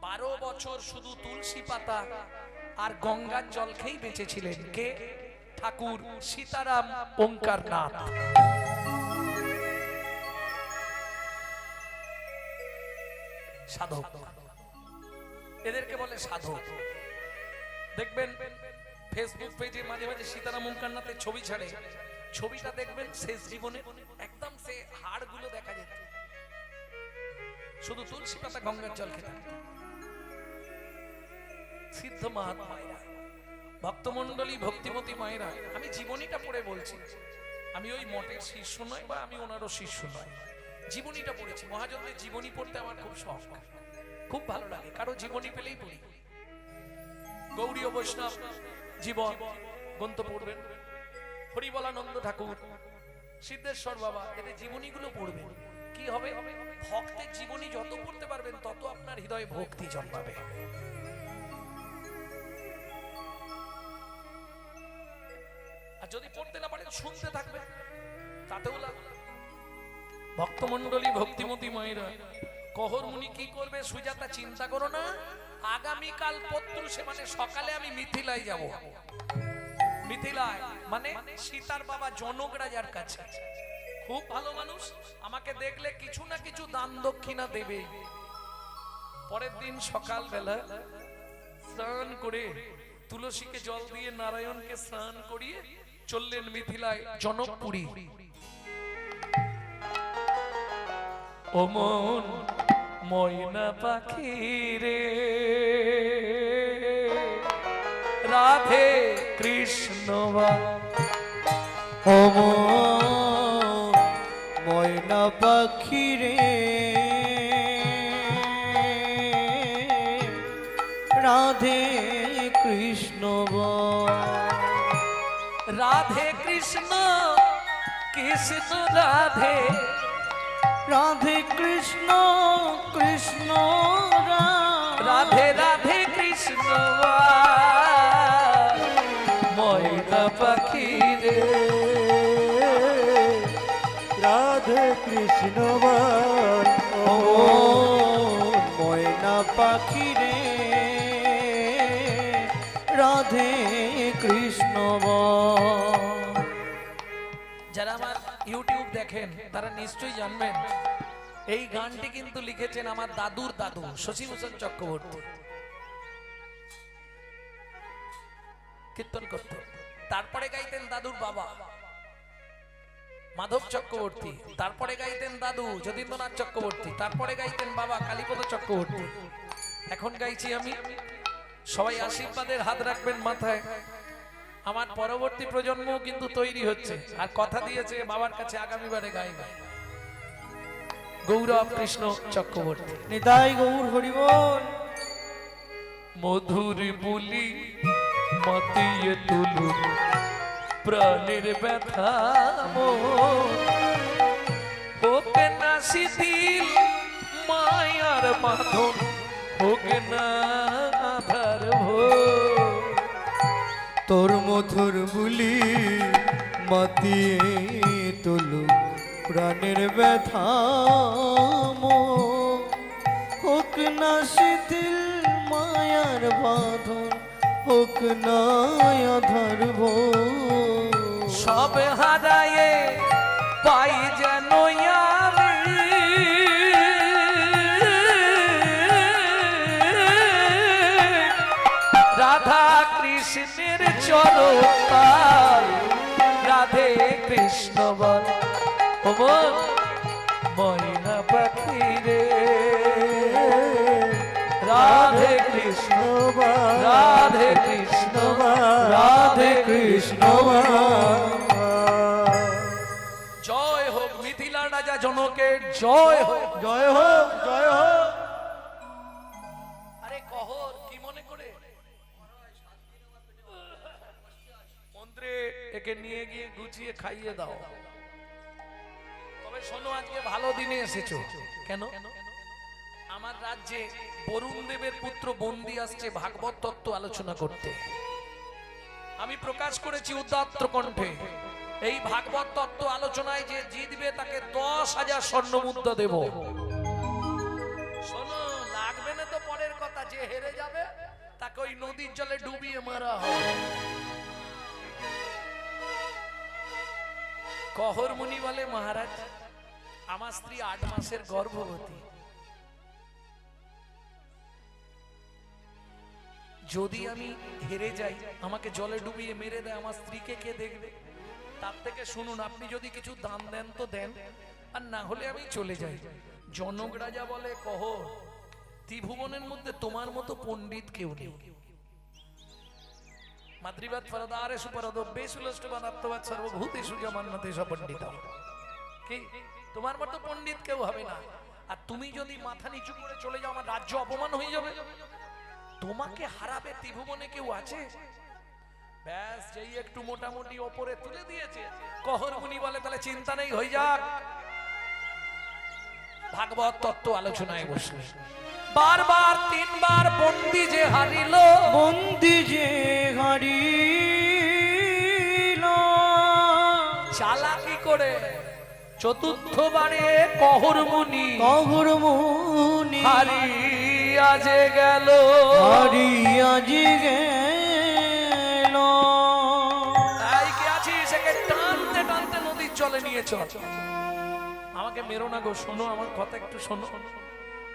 12 বছর শুধু তুলসী পাতা আর গঙ্গার জল খেয়েই বেঁচেছিলেন কে ঠাকুর সীতারাম ওঙ্কারনাথ সাধক এদেরকে বলে সাধক দেখবেন ফেসবুক পেজে মাঝে মাঝে সীতারাম ওঙ্কারনাথের ছবি ছাড়ে ছবিটা দেখবেন শেষ জীবনে একদম সে হাড়গুলো দেখা যেত শুধু তুলসী পাতা গঙ্গার জল খেতে সিদ্ধ মহাত্মায়েরা ভক্তমণ্ডলী ভক্তিমতী মায়েরা আমি জীবনীটা পড়ে বলছি আমি ওই মঠের শিষ্য নয় বা আমি ওনারও শিষ্য নয় জীবনীটা পড়েছি মহাজনদের জীবনী পড়তে আমার খুব শখ খুব ভালো লাগে কারো জীবনী পেলেই পড়ি গৌড়ীয় বৈষ্ণব জীবন গ্রন্থ পড়বেন হরিবলানন্দ ঠাকুর সিদ্ধেশ্বর বাবা এদের জীবনীগুলো পড়বেন কি হবে ভক্তের জীবনী যত পড়তে পারবেন তত আপনার হৃদয়ে ভক্তি জন্মাবে আর যদি পড়তে না পারেন শুনতে থাকবেন তাতেও লাভ ভক্তমণ্ডলী ভক্তিমতী মায়েরা कहर मुनि की करबे सुजाता चिंता करो ना आगामी काल पत्रुषे माने सकाले आमी मिथिलाय जाबो मिथिलाय माने सीतार बाबा जनक राजार काछे खूब भालो मानुष आमाके देखले किछु ना किछु दान दक्षिणा देबे परेर दिन सकाल बेला स्नान करे तुलसीके जल दिए नारायणके स्नान करिए चललेन मिथिलाय जनकपुरी ओ मन ময়না পাখি রে রাধে কৃষ্ণ ও ময়না পাখি রে রাধে কৃষ্ণ রাধে কৃষ্ণ কৃষ্ণ রাধে राधे कृष्ण कृष्ण राधे राधे कृष्ण ময়না পাখি রে রাধে কৃষ্ণ ও ময়না পাখি রে রাধে কৃষ্ণ যারা আমার ইউটিউব দেখেন তারা নিশ্চয়ই জানবেন এই গানটি কিন্তু লিখেছেন আমার দাদুর দাদু শশীভূষণ চক্রবর্তী কীর্তন করতেন তারপরে গাইতেন দাদুর বাবা মাধব চক্রবর্তী তারপরে গাইতেন দাদু যতীন্দ্রনাথ চক্রবর্তী তারপরে গাইতেন বাবা কালীপদ চক্রবর্তী এখন গাইছি আমি সবাই আশীর্বাদের হাত রাখবেন মাথায় আমার পরবর্তী প্রজন্ম কিন্তু তৈরি হচ্ছে আর কথা দিয়েছে বাবার কাছে আগামীবারে গাইবে গৌরব কৃষ্ণ চক্রবর্তী নিতাই গৌর হরি বল মধুর বুলি মতিয়ে তুলু প্রাণের ব্যথা হোক না শিথিল মায়ার বাঁধন হোক না আধার তোর মধুর বুলি মাতিয়ে তোলো প্রাণের ব্যথা হোক না শিথিল মায়ার বাঁধন হোক না আধার সব হারায়ে পাই যেন আমি রাধা কৃষ্ণের চরণ রাধে কৃষ্ণ বল ময়না পাখি রে রাধে কৃষ্ণ রাধে কৃষ্ণ রাধে কৃষ্ণ জয় হোক মিথিলা রাজা জনকের জয় হোক জয় হোক জয় হোক আরে কহর কি মনে করে মন্ত্রে একে নিয়ে গিয়ে গুছিয়ে খাইয়ে দাও তবে শোনো আজকে ভালো দিনে এসেছো কেন আমার রাজ্যে বরুণ দেবের পুত্র বন্দি আসছে ভাগবত তত্ত্ব আলোচনা করতে আমি প্রকাশ করেছি উদাত্ত কণ্ঠে এই ভাগবত তত্ত্ব আলোচনায় যে জিতবে তাকে 10,000 স্বর্ণ মুদ্রা দেব শোনো লাগবে না তো পরের কথা যে হেরে যাবে তাকে ওই নদীর জলে ডুবিয়ে মারা হবে কহর মুনি বলে মহারাজ আমার স্ত্রী 8 মাসের গর্ভবতী যদি আমি হেরে যাই আমাকে জলে ডুবিয়ে মেরে দেয় আমার স্ত্রীকে কে দেখবে তার থেকে শুনুন আপনি যদি কিছু দান দেন তো দেন আর না হলে আমি চলে যাই জনক রাজা বলে কহর ত্রিভুবনের মধ্যে তোমার মতো পণ্ডিত কেউ নেই মাতৃবাদ ফরদারে সুপরদ বেসুলষ্টবাদ আত্মবাদ সর্বভূতেষু জামান্নতে সপণ্ডিত কি তোমার মতো পণ্ডিত কেউ হবে না আর তুমি যদি মাথা নিচু করে চলে যাও আমার রাজ্য অপমান হয়ে যাবে তোমাকে হারাবে ত্রিভুবনে কেউ আছে ব্যাস যেই একটু মোটামুটি ওপরে তুলে দিয়েছে কহর মুনি বলে তাহলে চিন্তা নেই হয়ে যাক ভাগবত তত্ত্ব আলোচনায় বসলে বারবার 3 বার বন্দি যে হারিল বন্দি যে হারিল চালাকি করে চতুর্থবারে কহর মুনি হারিয়া যে গেল হারিয়া যে গেল এই কে আছিস একে টানতে টানতে নদীর জলে নিয়ে চল আমাকে মেরো না গো শোনো আমার কথা একটু শোনো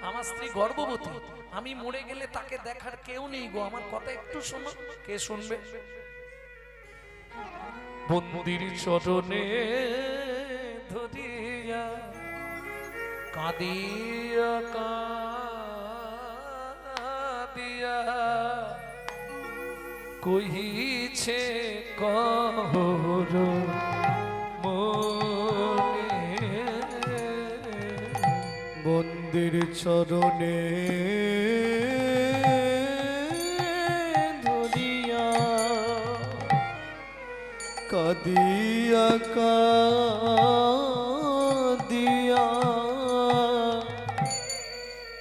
আমার স্ত্রী গর্ভবতী আমি মরে গেলে তাকে দেখার কেউ নেই গো আমার কথা একটু শোনো কে শুনবে বন্দির চরণে ধরিয়া কাঁদিয়া কাঁদিয়া কহিছে কহর মনে বন্দির চরণে ধরিয়া কাঁদিয়া কাঁদিয়া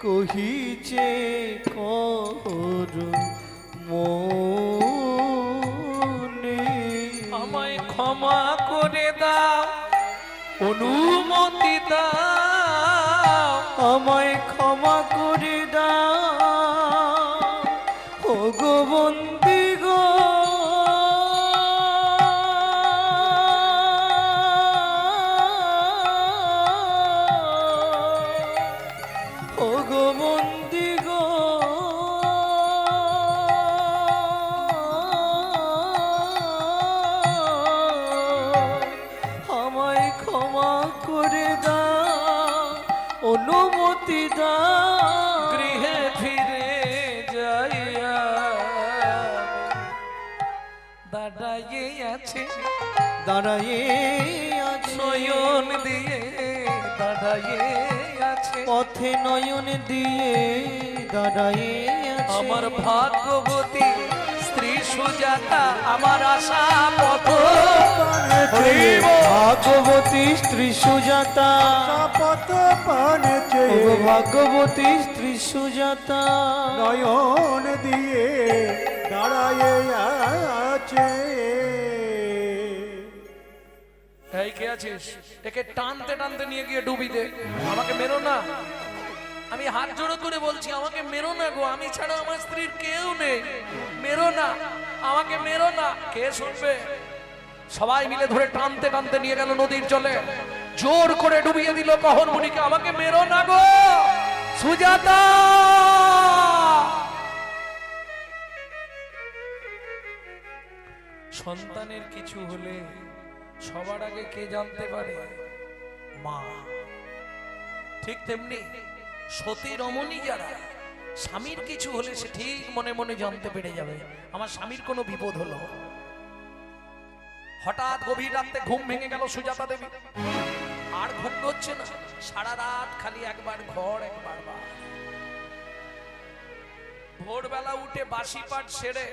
কহিছে কহর মনে আমায় ক্ষমা করে দাও অনুমতি দাও আমায় ক্ষমা করে দাও ও গো বন্দি গো ও গো বন্দি গো আমায় ক্ষমা করে দাও অনুমতি দাও গৃহে ফিরে যাইয়া দাঁড়াইয়ে আছে দাঁড়াইয়ে আছে নয়ন দিয়ে দাঁড়াইয়ে আছে পথে নয়ন দিয়ে দাঁড়াইয়ে আছে আমার ভাগ্যবতী স্ত্রী সুজাতা আমার আশা পথ চেয়ে ভাগবতী স্ত্রী সুজাতা, শপথ পানে চেয়ে ভাগবতী স্ত্রী সুজাতা, নয়ন দিয়ে দাঁড়ায়ে আছে। এই কে আছিস? একে টানতে টানতে নিয়ে গিয়ে ডুবি দে। আমাকে মেরো না, আমি হাত জোড়ো করে বলছি, আমাকে মেরো না গো, আমি ছাড়া আমার স্ত্রীর কেউ নেই, মেরো না, আমাকে মেরো না। কে শুনবে? সবাই মিলে ধরে টানতে টানতে নিয়ে গেল নদীর জলে, জোর করে ডুবিয়ে দিল কহর মুনিকে। আমাকে মেরো না গো সুজাতা। সন্তানের কিছু হলে সবার আগে কে জানতে পারে? মা। ঠিক তেমনি সতী রমণী যারা, স্বামীর কিছু হলে সে ঠিক মনে মনে জানতে পেরে যাবে আমার স্বামীর কোনো বিপদ হলো। হঠাৎ গভীর রাতে ঘুম ভেঙে গেল সুজাতা দেবী, আর ঘুম হচ্ছে না, সারা রাত খালি একবার ঘর একবার বার। ভোরবেলা উঠে বাসি পাঠ সেরে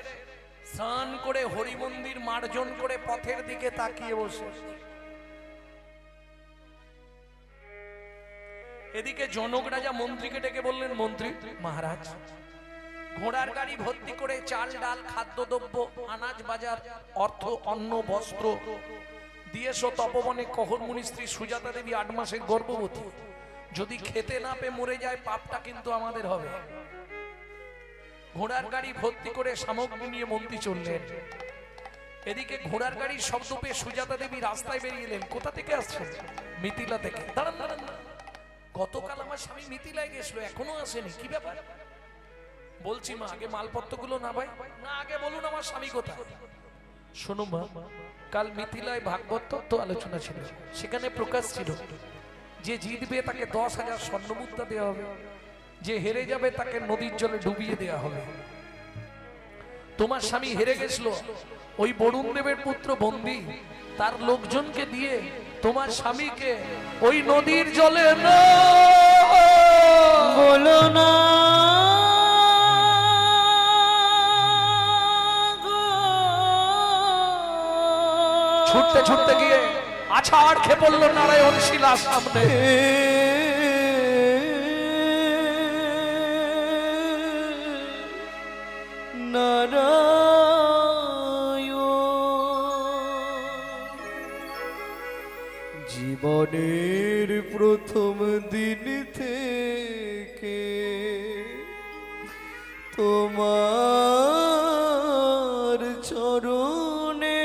স্নান করে হরি মন্দির মার্জন করে পথের দিকে তাকিয়ে বসে। এদিকে জনক রাজা মন্ত্রীকে ডেকে বললেন, মন্ত্রী মহারাজ, ঘোড়ার গাড়ি ভর্তি করে চাল ডাল খাদ্যদ্রব্য আনাজ বাজার অর্থ অন্ন বস্ত্র দিয়েছো তপবনে কহর মুনি স্ত্রী সুজাতা দেবী 8 মাসের গর্ভবতী, যদি খেতে না পেয়ে মরে যায় পাপটা কিন্তু আমাদের হবে। ঘোড়ার গাড়ি ভর্তি করে সামগ্রী নিয়ে মন্ত্রী চললেন। এদিকে ঘোড়ার গাড়ির শব্দ পেয়ে সুজাতা দেবী রাস্তায় বেরিয়ে এলেন। কোথা থেকে আসছেন? মিথিলা থেকে। দাঁড়ান দাঁড়ান, গতকাল আমার স্বামী মিথিলায় গেছিল, এখনো আসেনি, কি ব্যাপার? বলছি মা, আগে মালপত্রগুলো না ভাই না, আগে বলুন আমার স্বামী কোথায়। শোনো মা, কাল মিথিলায় ভাগবত তত্ত্ব আলোচনা ছিল, সেখানে প্রকাশ ছিল যে জিতবে তাকে 10,000 স্বর্ণমুদ্রা দেওয়া হবে, যে হেরে যাবে তাকে নদীর জলে ডুবিয়ে দেওয়া হবে। তোমার স্বামী হেরে গেছিল, ওই বরুণ দেবের পুত্র বন্দী তার লোকজনকে দিয়ে তোমার স্বামীকে ওই নদীর জলে বলো না ছুটতে ছুটতে গিয়ে আছাড় খেয়ে পড়লো নারায়ণ শিলার সামনে। জীবনের প্রথম দিন থেকে তোমার চরণে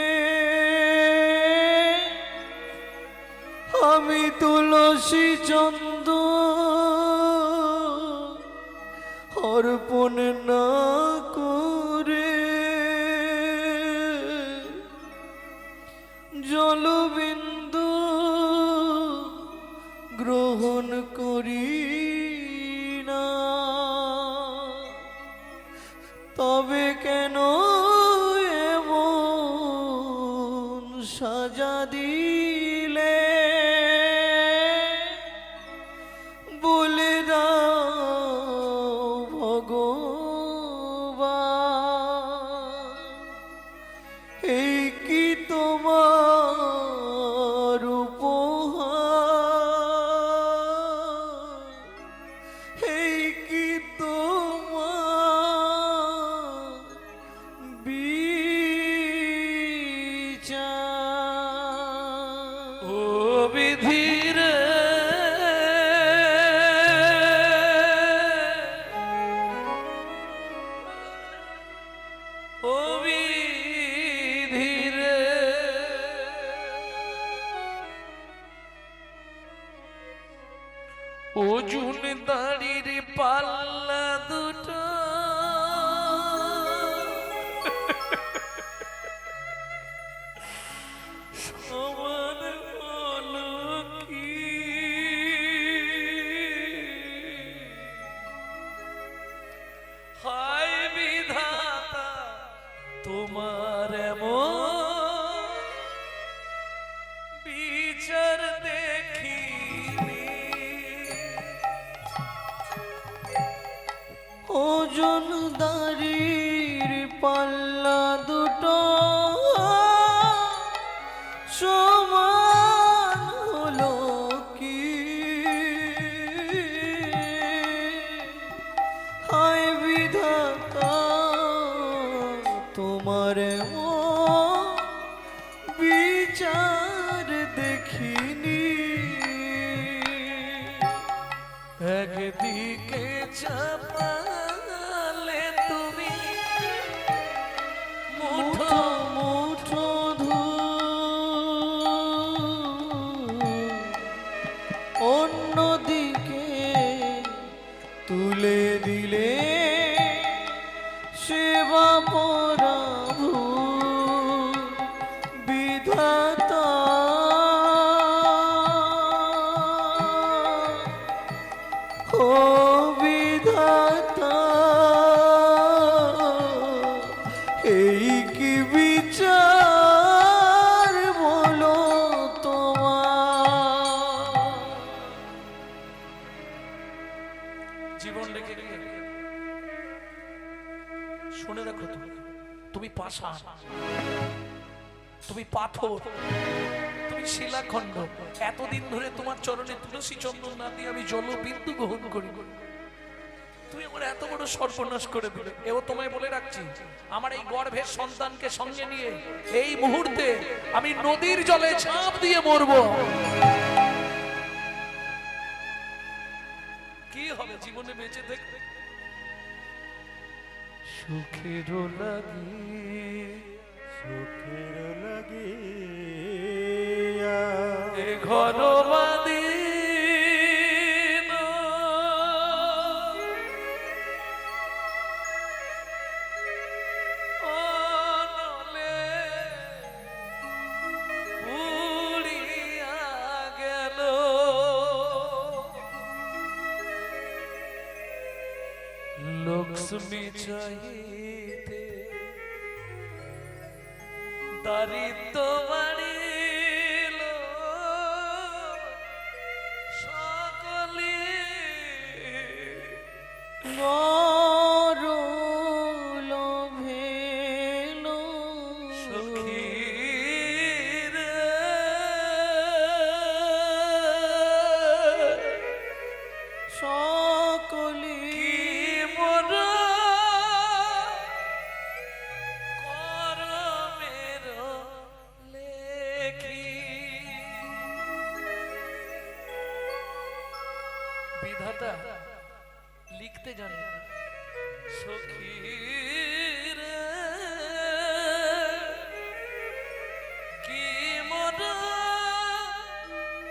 আমি তুলসী চন্দন অর্পণ না করে জলবিন্দু গ্রহণ করি না, তবে কেন এমন সাজা দিলে বলে দাও ভগবান, এই কি তোমার উপহার, এই কি তোমার বিচার। ও বিধির ও বিধির ওজুন দাড়ির পাল্লা দুটো সমান হলো কি? হায় বিধাতা তোমার এমন বিচার দেখিনি। ওজন দাড়ির পাল্লা দুটো তোমার বিচার দেখিনি। একদিকে চাপালে তুমি মুঠো মুঠো অন্যদিকে তুলে দিলে সেবা পরাভু বিধাতা। ও বিধাতা, এই কি বিচার বলো তোমার। জীবন রেখে গিয়ে শুনে রাখো, তুমি পাষাণ, তুমি পাথর, তুমি শিলাখণ্ড। এতদিন ধরে তোমার চরণে তুলসী চন্দন না দিয়ে আমি জলবিন্দু গ্রহণ করি, তুমি আমার এত বড় সর্বনাশ করে দিলে। এও তোমায় বলে রাখছি, আমার এই গর্ভের সন্তানকে সঙ্গে নিয়ে এই মুহূর্তে আমি নদীর জলে ঝাঁপ দিয়ে মরবো। কি হবে জীবনে বেঁচে থাকতে? সুখের লাগিয়া এ ঘর বাঁধি লক্ষ্মী চাইতে দারিদ্র বাড়িল সকলে নর লোভেল সখীর সকলে বিধাতা লিখতে জানে না। সখীর কি মন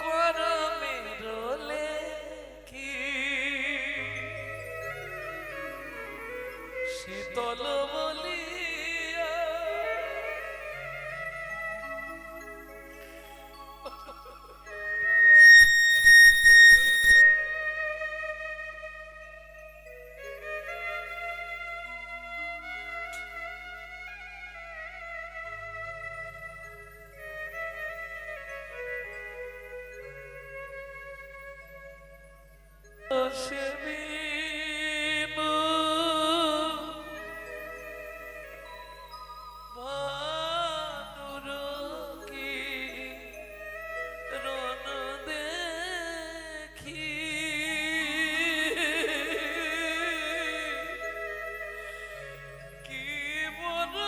করমের লেখি শীতল বলিয়া সেবিনু বাদুর কি রণ দেখি কি বড়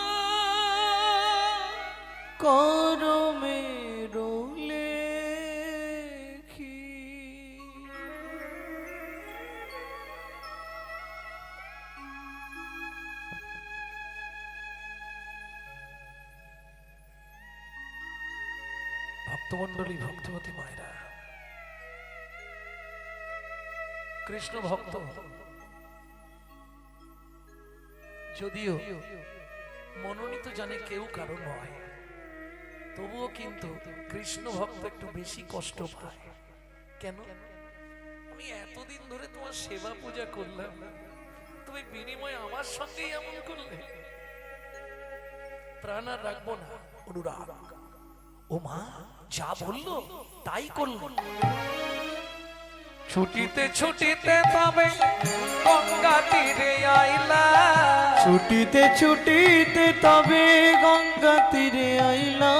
করমের লেখি। ভক্তমন্ডলী, ভক্তবতী মায়েরা, কৃষ্ণ ভক্ত যদিও মনোনীত জানে কেউ কারো নয়, তবুও কিন্তু কৃষ্ণ ভক্ত একটু বেশি কষ্ট পায়। কেন? আমি এতদিন ধরে তোমার সেবা পূজা করলাম, তুমি বিনিময়ে আমার সঙ্গেই এমন করলে। প্রাণ আর রাখবো না, অনুরাগ। ও মা যা বললো তাই করলো। ছুটিতে ছুটিতে তবে গঙ্গা তীরে আইলা, ছুটিতে ছুটিতে তবে গঙ্গা তীরে আইলা।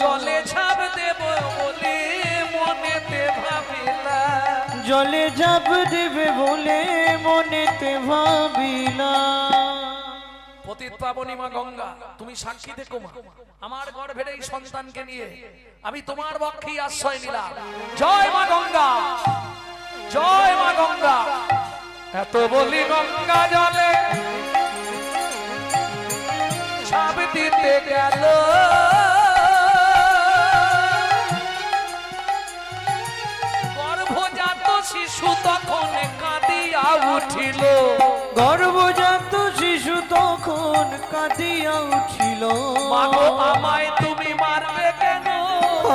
জলে ঝাঁপ দেব বলে মনেতে ভাবিলা, জলে ঝাঁপ দেবে বলে মনেতে ভাবিলা। পতিত পাবনী মা গঙ্গা, তুমি সাক্ষী দেখো মা, আমার গর্ভের এই সন্তানকে নিয়ে আমি তোমার বক্ষেই আশ্রয় নিলাম। জয় মা গঙ্গা, জয় মা গঙ্গা। এত বলি গঙ্গা জলে ছাপ দিতে গেল, গর্ভজাত শিশু তখন কাঁদিয়া উঠিল, গর্ভজাত শিশু তখন কাঁদিয়া উঠিল। মাগো আমায় তুমি মারবে কেন,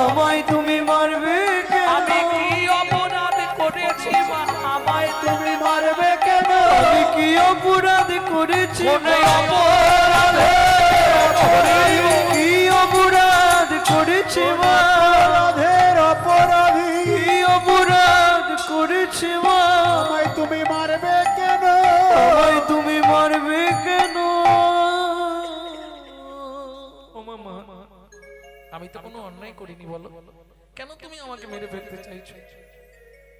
আমায় তুমি মারবে কেন? আমি কি অপরাধ করেছি মা, আমায় তুমি মারবে কেন? আমি কি অপরাধ করেছি? কোন অপরাধে আমি কি অপরাধ করেছি মা? অপরাধী কি অপরাধ করেছি মা? আমায় তুমি মারবে কেন? আমায় তুমি মারবে কেন? ও মা, আমি তো কোনো অন্যায় করিনি, বলো কেন তুমি আমাকে মেরে ফেলতে চাইছো?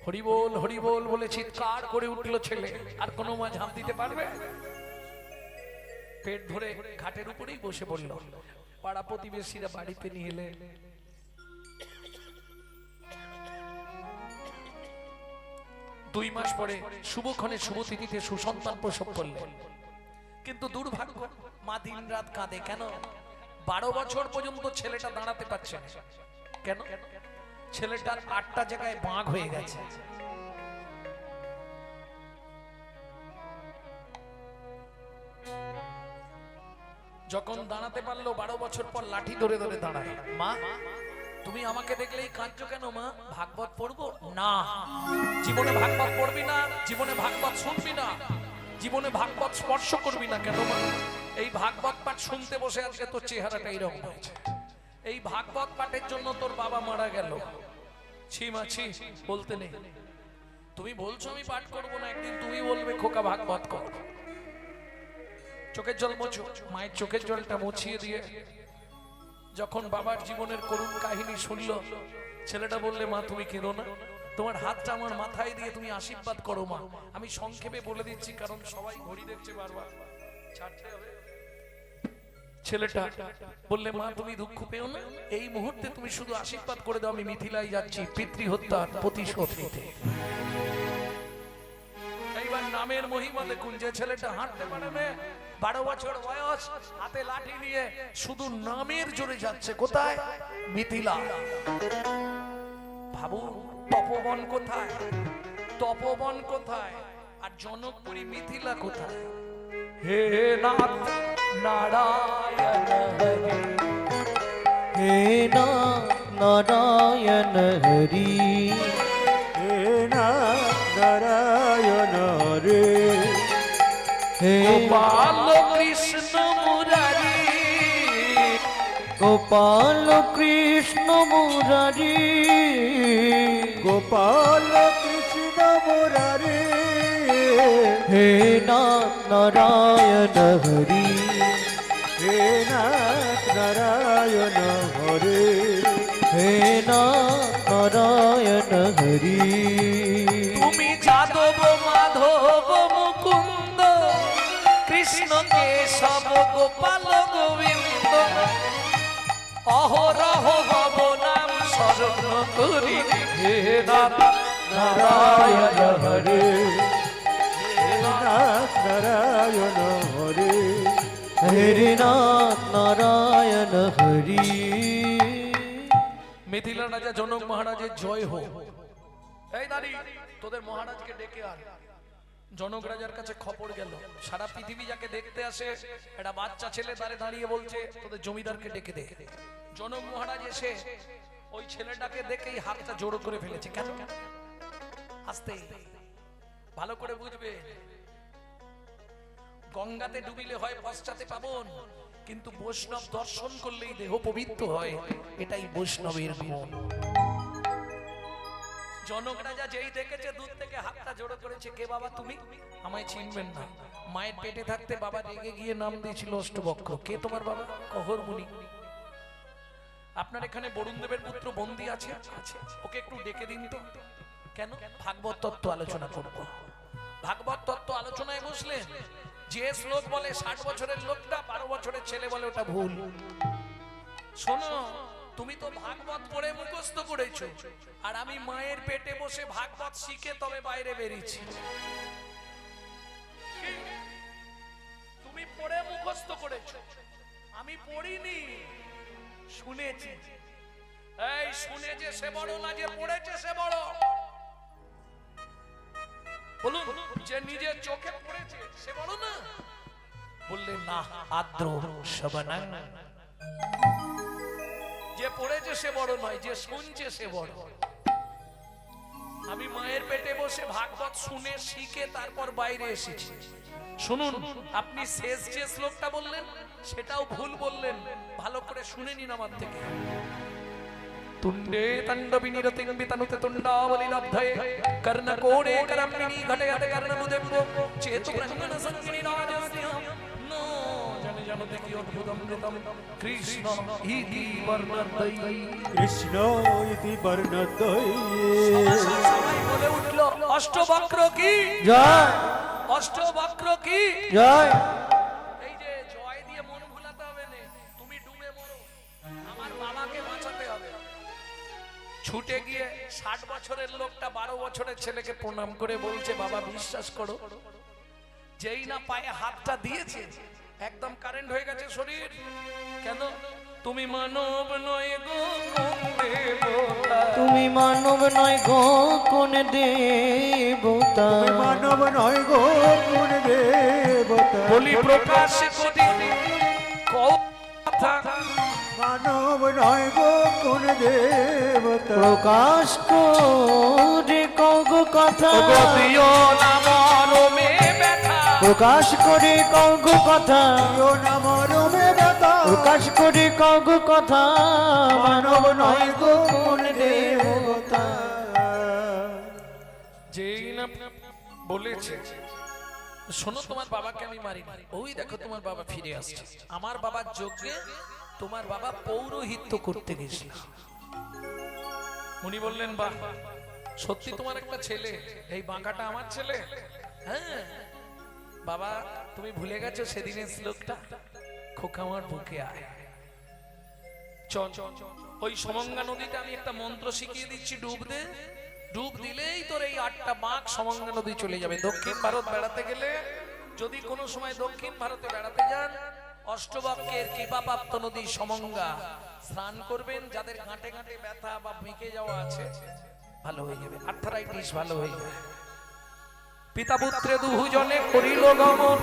হরিবোল হরিবোল বলে চিৎকার করে উঠল ছেলে। আর কোনো মা ঝাঁপ দিতে পারবে? পেট ধরে খাটের উপরেই বসে পড়ল। পাড়া প্রতিবেশীরা বাড়িতে নিয়ে এলে। দুই মাস পরে শুভক্ষণে শুভ তিথিতে সুসন্তান প্রসব করলেন। কিন্তু দুর্ভাগ্য, মা দিন রাত কাঁদে। কেন? 12 বছর পর্যন্ত ছেলেটা দাঁড়াতে পারছে না। কেন? ছেলেটার 8টা জায়গায় বাঁক হয়ে গেছে। যখন দাঁড়াতে পারলো 12 বছর পর লাঠি ধরে ধরে দাঁড়ায়। মা তুমি আমাকে দেখলেই কাঁদছো কেন মা? ভাগবত পড়বো না। জীবনে ভাগবত পড়বি না, জীবনে ভাগবত শুনবি না, জীবনে ভাগবত স্পর্শ করবি না। কেন মা? এই ভাগবত পাঠ শুনতে বসে আজকে তোর চেহারাটা এইরকম হয়েছে। এই ভাগবত পাঠের জন্য তোর বাবা মারা গেল। ছি মা ছি, বলতে নেই। তুমি বলছো আমি পাঠ করবো না, একদিন তুমি বলবে খোকা ভাগবত কর। চোখের জল মোছো। মায়ের চোখের জলটা মুছিয়ে দিয়ে যখন বাবার জীবনের করুণ কাহিনী শুনলো, ছেলেটা বললে মা তুমি কেঁদো না, তোমার হাতটা আমার মাথায় দিয়ে তুমি আশীর্বাদ করো মা। আমি সংক্ষেপে বলে দিচ্ছি, কারণ সবাই ঘড়ি দেখছে বারবার, ছাড়তে হবে। ছেলেটা বললে মা তুমি দুঃখ পেও না, এই মুহূর্তে তুমি শুধু আশীর্বাদ করে দাও, আমি মিথিলায় যাচ্ছি পিতৃ হত্যার প্রতিশোধ নিতে। এইবার নামের মহিমা দেখুন, যে ছেলেটা হাঁটতে পারে না, 12 বছর বয়স, হাতে লাঠি নিয়ে শুধু নামের জোরে যাচ্ছে। কোথায়? মিথিলা। ভাবু তপবন কোথায়, তপবন কোথায়, আর জনকপুরী মিথিলা কোথায়? হে নাথ নারায়ণ হরি, হে নারায়ণ হরি, হে নারায়ণ রে, হে গোপাল কৃষ্ণ মুরারি, গোপাল কৃষ্ণ মুরারি, গোপাল কৃষ্ণ মুরারি, হে নারায়ণ হরি, হে নারায়ণ হরে, হে নারায়ণ হরি। তুমি যাদব মাধব মুকুন্দ কৃষ্ণ কেশব গোপাল গোবিন্দ, অহরহ হব নাম স্মরণ করি। হে নারায়ণ হরে, হে নারায়ণ হরে, হরে নারায়ণ হরি। মিথিলা রাজা জনক মহারাজের জয় হোক। এই দাঁড়ি, তোদের মহারাজকে ডেকে আন। জনক রাজার কাছে খবর গেল, সারা পৃথিবী যাকে দেখতে আসে একটা বাচ্চা ছেলে দাঁড়ে দাঁড়িয়ে বলছে তোদের জমিদারকে ডেকে দে। জনক মহারাজ এসে ওই ছেলেটাকে দেখেই হাতটা জোড়ো করে ফেলেছে। কেন? আস্তে ভালো করে বুঝবে, গঙ্গাতে ডুবিলে হয় পশ্চাতে পাবন, কিন্তু বৈষ্ণব দর্শন করলেই দেহ পবিত্র হয়। এটাই বৈষ্ণবের গুণ। জনক রাজা যেই দেখেছে দূর থেকে হাতটা জোড়ো করেছে। কে বাবা তুমি? আমায় চিনবেন না। মায়ের পেটে থাকতে বাবা রেগে গিয়ে নাম দিয়েছিল অষ্টবক্র। কে তোমার বাবা? কহর মুনি। আপনার এখানে বরুণ দেবের পুত্র বন্দী আছে? আছে। ওকে একটু ডেকে দিন তো। কেন? ভাগবত তত্ত্ব আলোচনা করব। ভাগবত তত্ত্ব আলোচনায় বসলেন, যে শ্লোক বলে 60 বছরের লোকটা 12 বছরের ছেলে বলে ওটা ভুল। শোনো, তুমি তো ভাগবত পড়ে মুখস্থ করেছো, আর আমি মায়ের পেটে বসে ভাগবত শিখে তবে বাইরে বেরিয়েছি। তুমি পড়ে মুখস্থ করেছো, আমি পড়িনি, শুনেছি। এই শুনে যে সে বড় না, যে পড়েছে সে বড়? বলুন, যে নিজের চোখে পড়েছে সে বড় না? বললেন না, আদ্র শবনাং। যে পড়েছে সে বড় নয়, যে শুনছে সে বড়। আমি মায়ের পেটে বসে ভাগবত শুনে শিখে তারপর বাইরে এসেছি। শুনুন, আপনি শেষ যে শ্লোকটা বললেন সেটাও ভুল বললেন, ভালো করে শুনে নিন আমার থেকে। তুণ্ডে তণ্ডবিনিরতিং বিতনুতে তুণ্ডাবলি লব্ধয়ে কর্ণকোণে করম্মিনী ঘটয়তে কর্ণমুদেব্য চেতু ব্রহ্মণ সঙ্গিনী রাজস্যম নো জানে জানতে কি অদ্ভুতমৃতম কৃষ্ণ ইতি বর্ণদ্বৈ। কৃষ্ণ ইতি বর্ণদ্বৈ। সবাই বলে উঠলো অষ্টবক্র কি জয়, অষ্টবক্র কি জয়। এই যে জয় দিয়ে মন ভুলাতে হবে না, তুমি ডুবে মরো, আমার বাবাকে বাঁচাতে হবে। ছুটে গিয়ে 60 বছরের লোকটা 12 বছরের ছেলেকে প্রণাম করে বলছে, বাবা বিশ্বাস করো, যেই না পায়ে হাতটা দিয়েছে একদম কারেন্ট হয়ে গেছে শরীর। কেন? তুমি মানব নয় গো কোন দেবতা, তুমি মানব নয় গো কোন দেবতা, তুমি মানব নয় গো কোন দেবতা। বলি প্রকাশ করি কথা, মানব নয় গো কোন দেবতা। প্রকাশ করে কগ কথা, ওগো দিও না মরমে ব্যথা, প্রকাশ করে কগ কথা, প্রিয় নাম রমে ব্যথা। প্রকাশ করে কগ কথা, মানব নয় গো কোন দেবতা। যেই না বলেছে, শোনো তোমার বাবাকে আমি মারি না, ওই দেখো তোমার বাবা ফিরে আসছে। আমার বাবার যজ্ঞে তোমার বাবা পৌরোহিত্য করতে গেছিল। উনি বললেন, বাহ সত্যি তোমার একটা ছেলে, এই বাঁকাটা আমার ছেলে। হ্যাঁ বাবা, তুমি ভুলে গেছো সেদিনের শ্লোকটা, খোকা আমার বুকে আয়। চল ওই সমঙ্গা নদীতে আমি একটা মন্ত্র শিখিয়ে দিচ্ছি, ডুব দে, ডুব দিলেই তোর এই 8টা বাঁক সমঙ্গা নদী চলে যাবে। দক্ষিণ ভারত বেড়াতে গেলে, যদি কোনো সময় দক্ষিণ ভারতে বেড়াতে যান, অষ্টবক্রের কৃপাপ্রাপ্ত নদী সমঙ্গা স্নান করবেন। যাদের গাঁটে গাঁটে ব্যথা বা মেকে যাওয়া আছে ভালো হয়ে যাবে, আর্থারাইটিস ভালো হয়ে যাবে। পিতা পুত্রে দুজনে করিল গমন,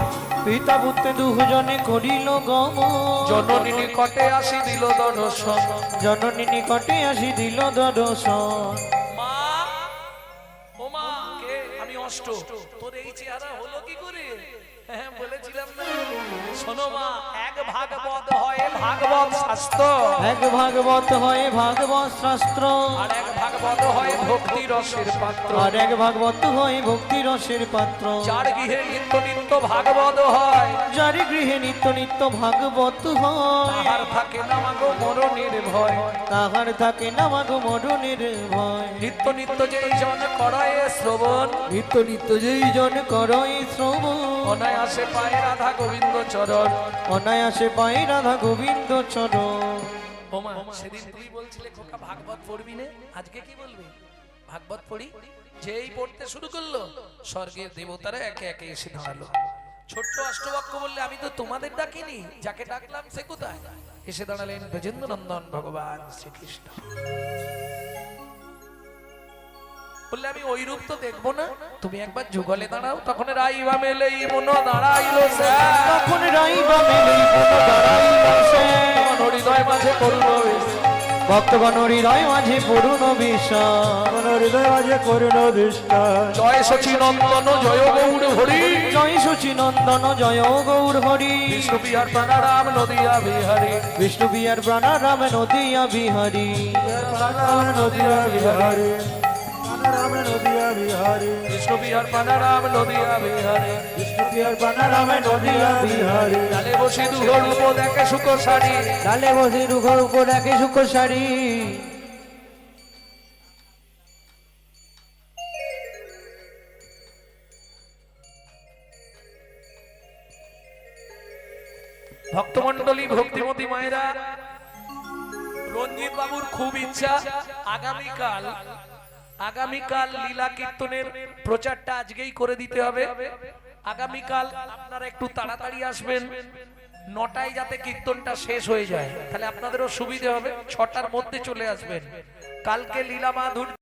পিতা পুত্রে দুজনে করিল গমন, জননী নিকটে আসি দিল দর্শন। জননী নিকটে আসি দিল দর্শন। মা, ও মা, কে? আমি অষ্ট। তোর এই চেহারা হলো কি করে? হ্যাঁ বলেছিলাম না। শোনো মা, এক ভাগবত হয় ভাগবত শাস্ত্র, এক ভাগবত হয় ভাগবত শাস্ত্র, আর এক ভাগবত হয় ভক্তি রসের পাত্র। আর এক ভাগবত হয় ভক্তি রসের পাত্র। যার গৃহে নিত্য নিত্য ভাগবত হয়, যার গৃহে নিত্য নিত্য ভাগবত হয়, তাহার থাকে না মাগো মরণের ভয়। তাহার থাকে না মাগো মরণের ভয়। নিত্য নিত্য যেই জন করায় শ্রবণ, নিত্য নিত্য যেই জন করই শ্রবণ, অনায়াসে পায় রাধা গোবিন্দ চরণ। অনায়াসে পাই রাধা গোবিন্দ চরণ। ওমা, সেদিন তুই বলছিলে খোকা ভাগবত পড়বি না, আজকে কি বলবি? ভাগবত পড়ি। যেই পড়তে শুরু করলো, স্বর্গের দেবতারা একে একে এসে দাঁড়ালো। ছোট্ট অষ্টবক্র বললে, আমি তো তোমাদের ডাকিনি, যাকে ডাকলাম সে কোথায়? এসে দাঁড়ালেন ব্রজেন্দ্র নন্দন ভগবান শ্রীকৃষ্ণ। বললে, আমি ওই রূপ তো দেখবো না, তুমি একবার যুগলে দাঁড়াও। তখন রাইবা মেলেই মন দাঁড়াইলো সে, তখন রাইবা মেলেই মন দাঁড়াইলো সে, হৃদয় মাঝে করুণ বেশ। ভক্তগণ হৃদয় মাঝে পূর্ণ বিশ্বাস, হৃদয় মাঝে করুণ বিশ্বাস। জয় শচী নন্দন জয় গৌর হরি, জয় শচী নন্দন জয় গৌর হরি। বিষ্ণু বিহার প্রাণারাম নদিয়া বিহারী, বিষ্ণু বিহার প্রাণারাম নদিয়া বিহারী, প্রাণারাম নদিয়া বিহারী, প্রাণারাম নদিয়া বিহারী, বিষ্ণু বিহার প্রাণারাম নদিয়া বিহারী। বিষ্ণু বিহার প্রাণারাম নদিয়া বিহারী। ডালে বসি দুঘ রূপ দেখে সুখ সারি, ডালে বসে রুখ উপর রাখে সুখ সারি। ভক্তমণ্ডলী ভক্তিমতী মায়েরা, রঞ্জিত বাবুর খুব ইচ্ছা আগামীকাল লীলা কীর্তনের প্রচারটা আজকেই করে দিতে হবে। আগামীকাল আপনারা একটু তাড়াতাড়ি আসবেন, 9টায় যাতে কীর্তনটা শেষ হয়ে যায়, তাহলে আপনাদেরও সুবিধে হবে। 6টার মধ্যে চলে আসবেন। কালকে লীলা মাধুর্য